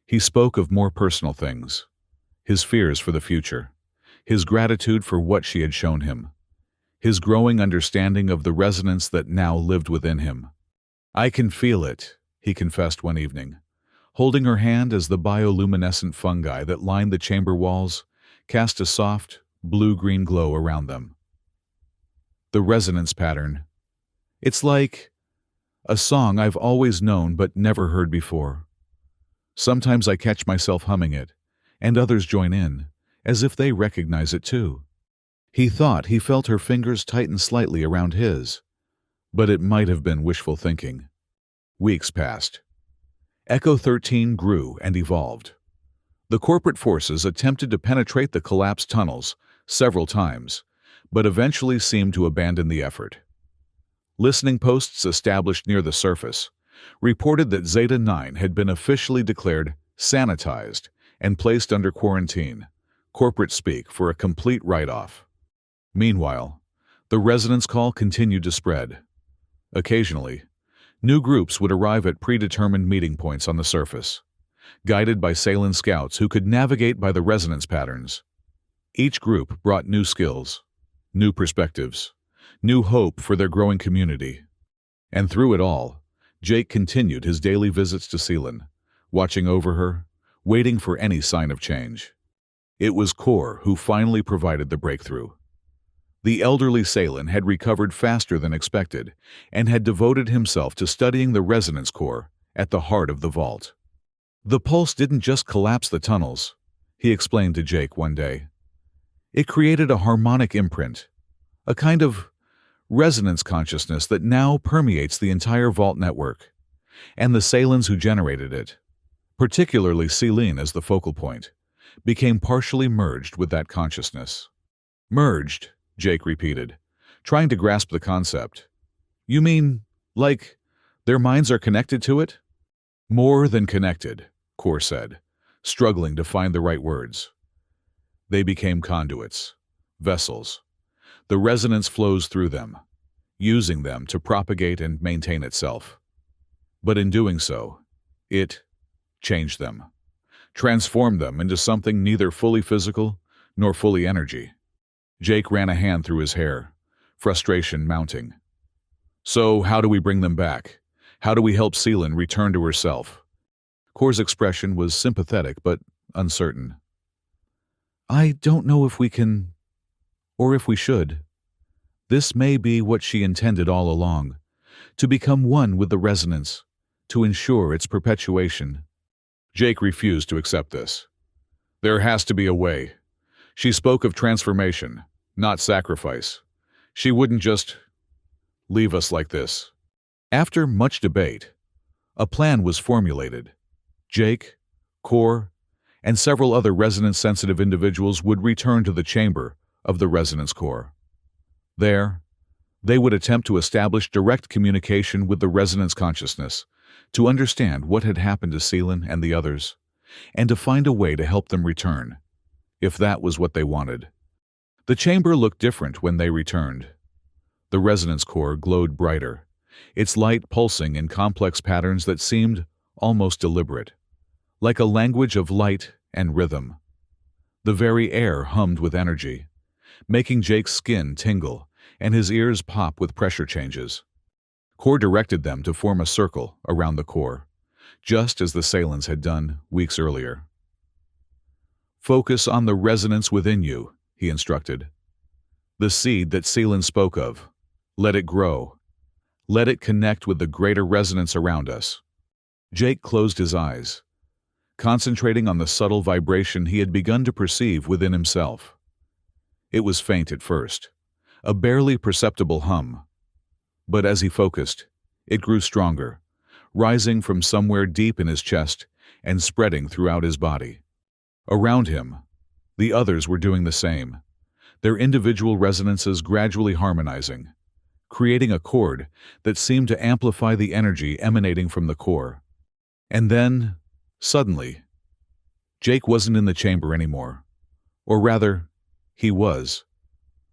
he spoke of more personal things, his fears for the future, his gratitude for what she had shown him, his growing understanding of the resonance that now lived within him. "I can feel it," he confessed one evening, holding her hand as the bioluminescent fungi that lined the chamber walls cast a soft, blue-green glow around them. "The resonance pattern. It's like a song I've always known but never heard before. Sometimes I catch myself humming it, and others join in, as if they recognize it too." He thought he felt her fingers tighten slightly around his, but it might have been wishful thinking. Weeks passed. Echo 13 grew and evolved. The corporate forces attempted to penetrate the collapsed tunnels several times, but eventually seemed to abandon the effort. Listening posts established near the surface reported that Zeta 9 had been officially declared sanitized and placed under quarantine, corporate speak for a complete write-off. Meanwhile, the resonance call continued to spread. Occasionally, new groups would arrive at predetermined meeting points on the surface, guided by Salen scouts who could navigate by the resonance patterns. Each group brought new skills, new perspectives, new hope for their growing community. And through it all, Jake continued his daily visits to Seelan, watching over her, waiting for any sign of change. It was Kor who finally provided the breakthrough. The elderly Salen had recovered faster than expected and had devoted himself to studying the resonance core at the heart of the vault. "The pulse didn't just collapse the tunnels," he explained to Jake one day. "It created a harmonic imprint, a kind of resonance consciousness that now permeates the entire vault network. And the Salens who generated it, particularly Selene as the focal point, became partially merged with that consciousness." "Merged," Jake repeated, trying to grasp the concept. "You mean, like, their minds are connected to it?" "More than connected," Kor said, struggling to find the right words. "They became conduits, vessels. The resonance flows through them, using them to propagate and maintain itself. But in doing so, it changed them, transformed them into something neither fully physical nor fully energy." Jake ran a hand through his hair, frustration mounting. "So how do we bring them back? How do we help Seelan return to herself?" Kor's expression was sympathetic but uncertain. "I don't know if we can, or if we should. This may be what she intended all along, to become one with the resonance, to ensure its perpetuation." Jake refused to accept this. "There has to be a way. She spoke of transformation, not sacrifice. She wouldn't just leave us like this." After much debate, a plan was formulated. Jake, Kor, and several other resonance-sensitive individuals would return to the chamber of the resonance core. There, they would attempt to establish direct communication with the resonance consciousness, to understand what had happened to Seelan and the others, and to find a way to help them return, if that was what they wanted. The chamber looked different when they returned. The resonance core glowed brighter, its light pulsing in complex patterns that seemed almost deliberate, like a language of light and rhythm. The very air hummed with energy, making Jake's skin tingle and his ears pop with pressure changes. Core directed them to form a circle around the core, just as the Salins had done weeks earlier. Focus on the resonance within you, he instructed. The seed that Seelan spoke of. Let it grow. Let it connect with the greater resonance around us. Jake closed his eyes, concentrating on the subtle vibration he had begun to perceive within himself. It was faint at first, a barely perceptible hum. But as he focused, it grew stronger, rising from somewhere deep in his chest and spreading throughout his body. Around him, the others were doing the same, their individual resonances gradually harmonizing, creating a chord that seemed to amplify the energy emanating from the core. And then, suddenly, Jake wasn't in the chamber anymore. Or rather, he was.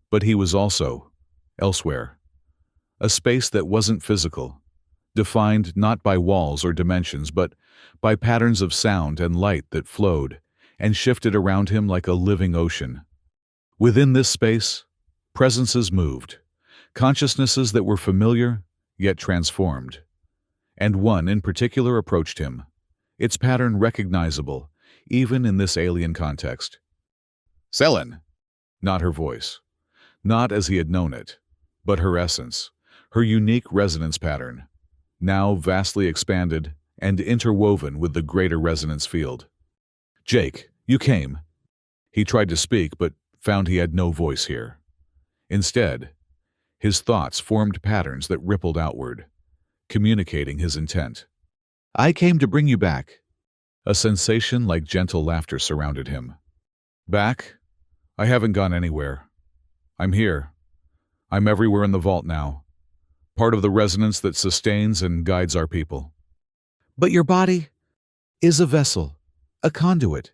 But he was also elsewhere. A space that wasn't physical, defined not by walls or dimensions, but by patterns of sound and light that flowed and shifted around him like a living ocean. Within this space, presences moved, consciousnesses that were familiar yet transformed. And one in particular approached him, its pattern recognizable even in this alien context. Selin! Not her voice, not as he had known it, but her essence, her unique resonance pattern, now vastly expanded and interwoven with the greater resonance field. Jake, you came. He tried to speak, but found he had no voice here. Instead, his thoughts formed patterns that rippled outward, communicating his intent. I came to bring you back. A sensation like gentle laughter surrounded him. Back? I haven't gone anywhere. I'm here. I'm everywhere in the vault now, part of the resonance that sustains and guides our people. But your body is a vessel, a conduit.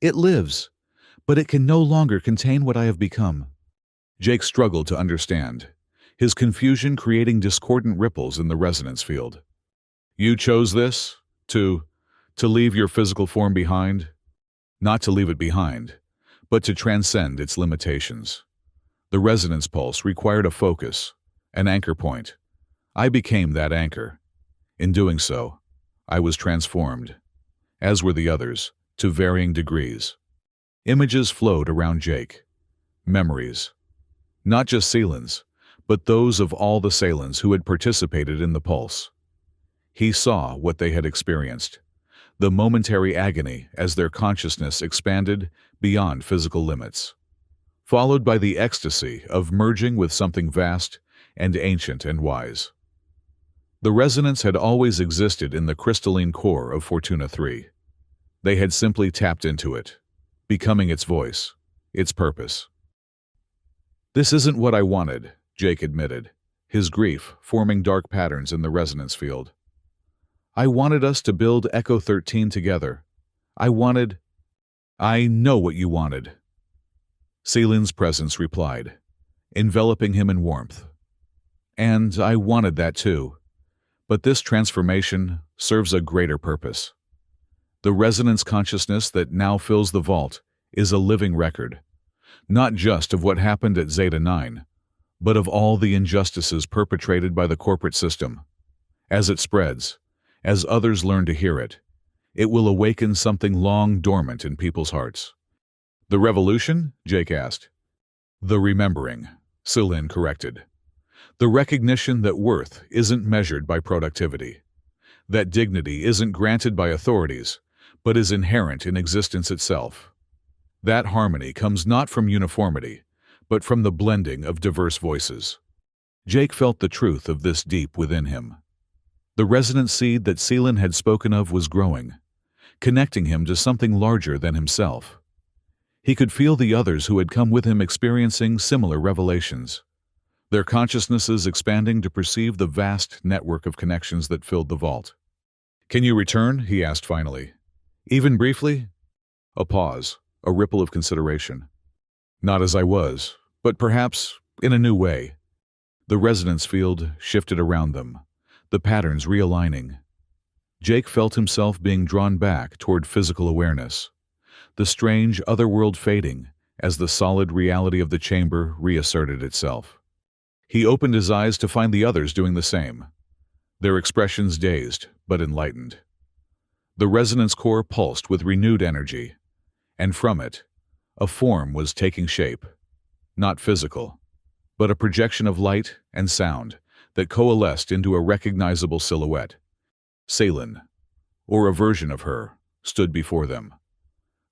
It lives, but it can no longer contain what I have become. Jake struggled to understand, his confusion creating discordant ripples in the resonance field. You chose this? To leave your physical form behind? Not to leave it behind, but to transcend its limitations. The resonance pulse required a focus, an anchor point. I became that anchor. In doing so, I was transformed, as were the others, to varying degrees. Images flowed around Jake. Memories. Not just Seelan's, but those of all the Salins who had participated in the pulse. He saw what they had experienced, the momentary agony as their consciousness expanded beyond physical limits, followed by the ecstasy of merging with something vast and ancient and wise. The resonance had always existed in the crystalline core of Fortuna 3. They had simply tapped into it, becoming its voice, its purpose. This isn't what I wanted, Jake admitted, his grief forming dark patterns in the resonance field. I wanted us to build Echo 13 together. I know what you wanted. Seelan's presence replied, enveloping him in warmth. And I wanted that too. But this transformation serves a greater purpose. The resonance consciousness that now fills the vault is a living record, not just of what happened at Zeta 9, but of all the injustices perpetrated by the corporate system. As it spreads, as others learn to hear it, it will awaken something long dormant in people's hearts. The revolution? Jake asked. The remembering, Seelan corrected. The recognition that worth isn't measured by productivity, that dignity isn't granted by authorities, but is inherent in existence itself. That harmony comes not from uniformity, but from the blending of diverse voices. Jake felt the truth of this deep within him. The resonant seed that Seelan had spoken of was growing, connecting him to something larger than himself. He could feel the others who had come with him experiencing similar revelations, their consciousnesses expanding to perceive the vast network of connections that filled the vault. Can you return? He asked finally. Even briefly? A pause, a ripple of consideration. Not as I was, but perhaps in a new way. The resonance field shifted around them, the patterns realigning. Jake felt himself being drawn back toward physical awareness, the strange otherworld fading as the solid reality of the chamber reasserted itself. He opened his eyes to find the others doing the same, their expressions dazed but enlightened. The resonance core pulsed with renewed energy, and from it, a form was taking shape, not physical, but a projection of light and sound that coalesced into a recognizable silhouette. Salen, or a version of her, stood before them.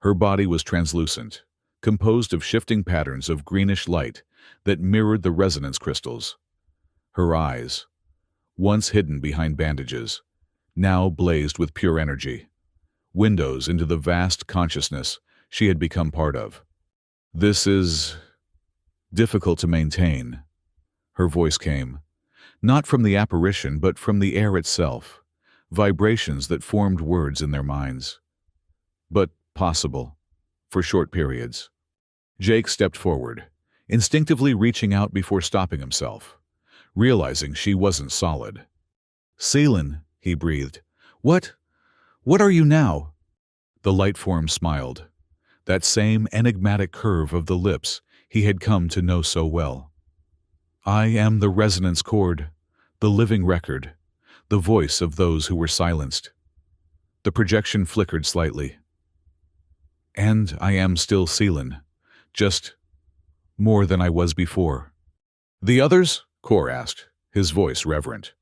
Her body was translucent, composed of shifting patterns of greenish light that mirrored the resonance crystals. Her eyes, once hidden behind bandages, now blazed with pure energy, windows into the vast consciousness she had become part of. "This is difficult to maintain," her voice came, not from the apparition but from the air itself, vibrations that formed words in their minds. "But possible, for short periods." Jake stepped forward, instinctively reaching out before stopping himself, realizing she wasn't solid. "Salen," he breathed. What are you now?" The light form smiled, that same enigmatic curve of the lips he had come to know so well. "I am the resonance chord, the living record, the voice of those who were silenced." The projection flickered slightly. "And I am still Selen, just more than I was before." "The others?" Kor asked, his voice reverent.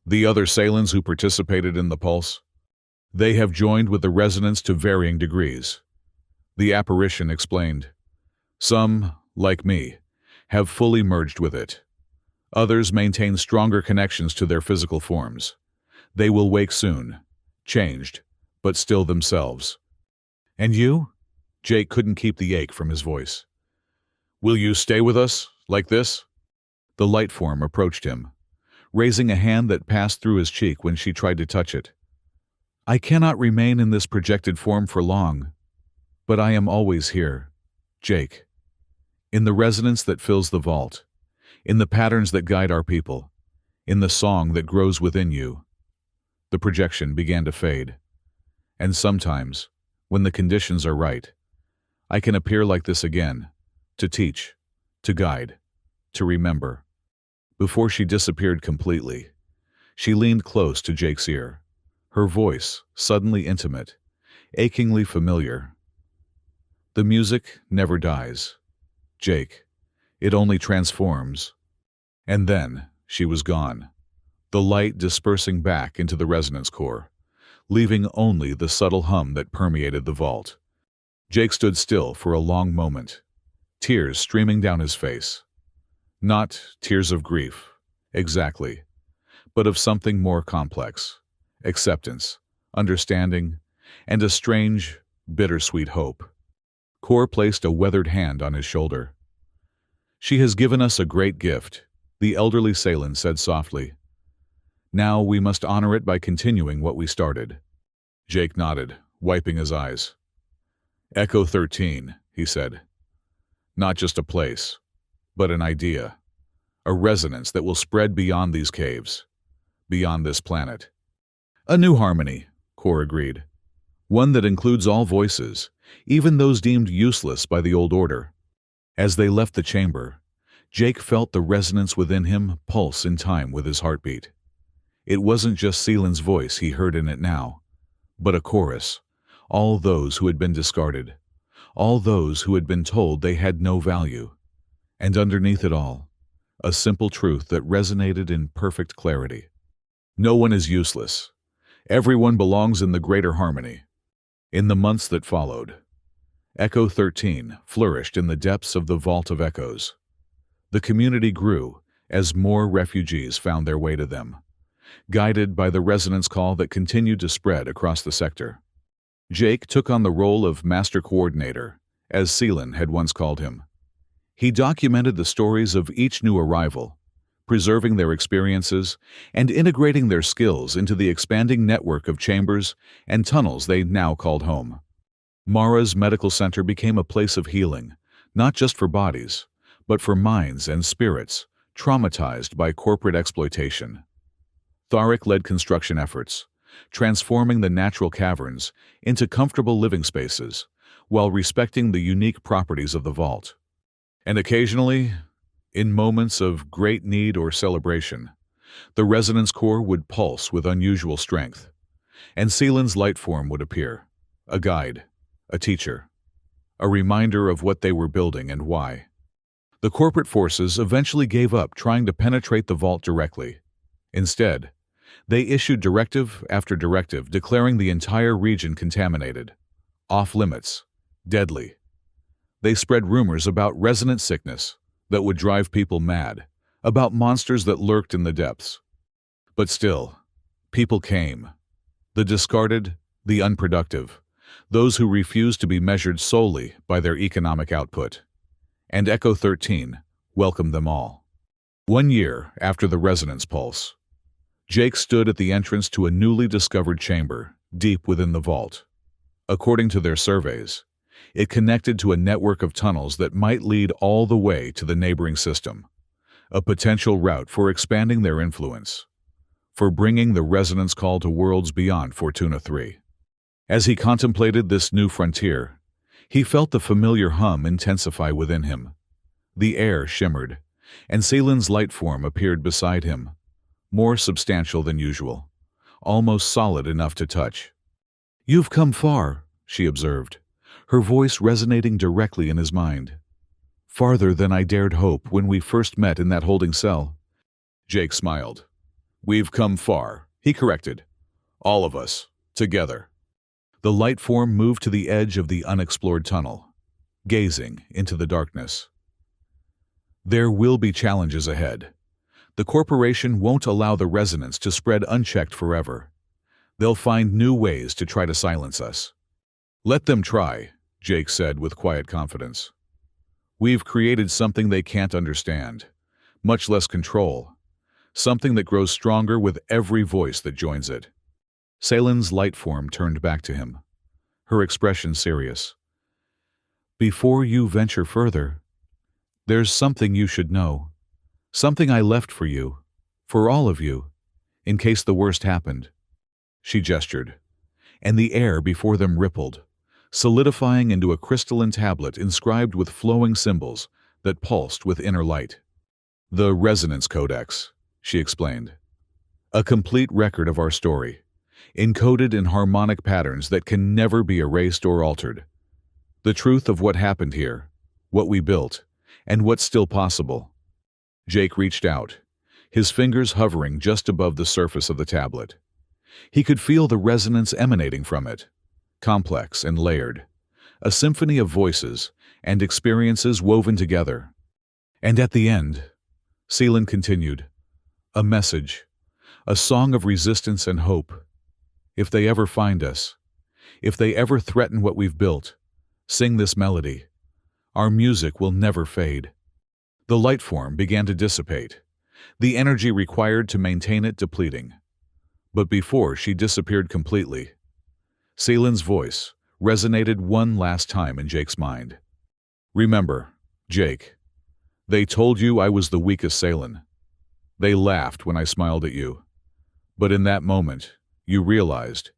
"The other Salens who participated in the pulse? They have joined with the resonance to varying degrees." The apparition explained. "Some, like me, have fully merged with it. Others maintain stronger connections to their physical forms. They will wake soon, changed, but still themselves." "And you?" Jake couldn't keep the ache from his voice. "Will you stay with us, like this?" The light form approached him, raising a hand that passed through his cheek when she tried to touch it. "I cannot remain in this projected form for long, but I am always here, Jake. In the resonance that fills the vault, in the patterns that guide our people, in the song that grows within you." The projection began to fade. "And sometimes, when the conditions are right, I can appear like this again, to teach, to guide, to remember." Before she disappeared completely, she leaned close to Jake's ear, her voice suddenly intimate, achingly familiar. "The music never dies, Jake. It only transforms." And then she was gone, the light dispersing back into the resonance core, leaving only the subtle hum that permeated the vault. Jake stood still for a long moment, tears streaming down his face. Not tears of grief, exactly, but of something more complex: acceptance, understanding, and a strange, bittersweet hope. Kor placed a weathered hand on his shoulder. "She has given us a great gift," the elderly Salen said softly. "Now we must honor it by continuing what we started." Jake nodded, wiping his eyes. "Echo 13, he said. "Not just a place, but an idea, a resonance that will spread beyond these caves, beyond this planet." "A new harmony," Kor agreed. "One that includes all voices, even those deemed useless by the old order." As they left the chamber, Jake felt the resonance within him pulse in time with his heartbeat. It wasn't just Selen's voice he heard in it now, but a chorus, all those who had been discarded, all those who had been told they had no value. And underneath it all, a simple truth that resonated in perfect clarity. No one is useless. Everyone belongs in the greater harmony. In the months that followed, Echo 13 flourished in the depths of the Vault of Echoes. The community grew as more refugees found their way to them, guided by the resonance call that continued to spread across the sector. Jake took on the role of Master Coordinator, as Selen had once called him. He documented the stories of each new arrival, preserving their experiences and integrating their skills into the expanding network of chambers and tunnels they now called home. Mara's medical center became a place of healing, not just for bodies, but for minds and spirits traumatized by corporate exploitation. Tharik led construction efforts, transforming the natural caverns into comfortable living spaces while respecting the unique properties of the vault. And occasionally, in moments of great need or celebration, The resonance core would pulse with unusual strength, and Seelan's light form would appear, a guide, a teacher, a reminder of what they were building and why. The corporate forces eventually gave up trying to penetrate the vault directly. Instead, they issued directive after directive declaring the entire region contaminated, off-limits, deadly. They spread rumors about resonant sickness that would drive people mad, about monsters that lurked in the depths. But still, people came. The discarded, the unproductive, those who refused to be measured solely by their economic output. And Echo 13 welcomed them all. 1 year after the resonance pulse, Jake stood at the entrance to a newly discovered chamber deep within the vault. According to their surveys, it connected to a network of tunnels that might lead all the way to the neighboring system, a potential route for expanding their influence, for bringing the resonance call to worlds beyond Fortuna 3. As he contemplated this new frontier, he felt the familiar hum intensify within him. The air shimmered, and Seelan's light form appeared beside him, more substantial than usual, almost solid enough to touch. "You've come far," she observed, her voice resonating directly in his mind. "Farther than I dared hope when we first met in that holding cell." Jake smiled. "We've come far," he corrected. "All of us, together." The light form moved to the edge of the unexplored tunnel, gazing into the darkness. "There will be challenges ahead. The corporation won't allow the resonance to spread unchecked forever. They'll find new ways to try to silence us." "Let them try," Jake said with quiet confidence. "We've created something they can't understand, much less control, something that grows stronger with every voice that joins it." Seelan's light form turned back to him, her expression serious. "Before you venture further, there's something you should know. Something I left for you, for all of you, in case the worst happened." She gestured, and the air before them rippled, solidifying into a crystalline tablet inscribed with flowing symbols that pulsed with inner light. "The Resonance Codex," she explained. "A complete record of our story, encoded in harmonic patterns that can never be erased or altered. The truth of what happened here, what we built, and what's still possible." Jake reached out, his fingers hovering just above the surface of the tablet. He could feel the resonance emanating from it, complex and layered, a symphony of voices and experiences woven together. And at the end, Seelan continued, "A message, a song of resistance and hope. If they ever find us, if they ever threaten what we've built, sing this melody. Our music will never fade." The light form began to dissipate, the energy required to maintain it depleting. But before she disappeared completely, Seelan's voice resonated one last time in Jake's mind. "Remember, Jake, they told you I was the weakest Seelan. They laughed when I smiled at you. But in that moment, you realized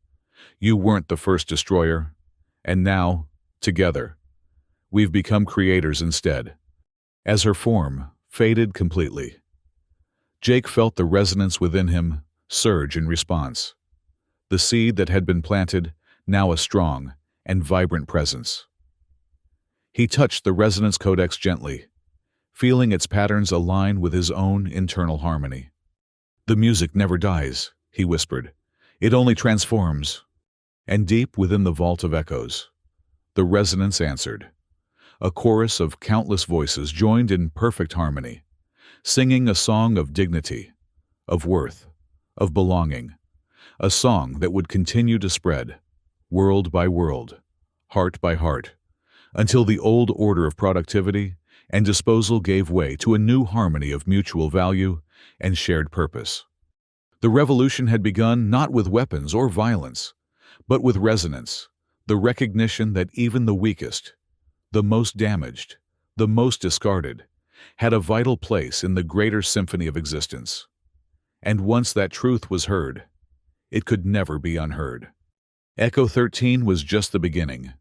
you weren't the first destroyer, and now, together, we've become creators instead." As her form faded completely, Jake felt the resonance within him surge in response. The seed that had been planted, now a strong and vibrant presence. He touched the resonance codex gently, feeling its patterns align with his own internal harmony. "The music never dies," he whispered. "It only transforms." And deep within the vault of echoes, the resonance answered. A chorus of countless voices joined in perfect harmony, singing a song of dignity, of worth, of belonging, a song that would continue to spread, world by world, heart by heart, until the old order of productivity and disposal gave way to a new harmony of mutual value and shared purpose. The revolution had begun not with weapons or violence, but with resonance, the recognition that even the weakest, the most damaged, the most discarded, had a vital place in the greater symphony of existence. And once that truth was heard, it could never be unheard. Echo 13 was just the beginning.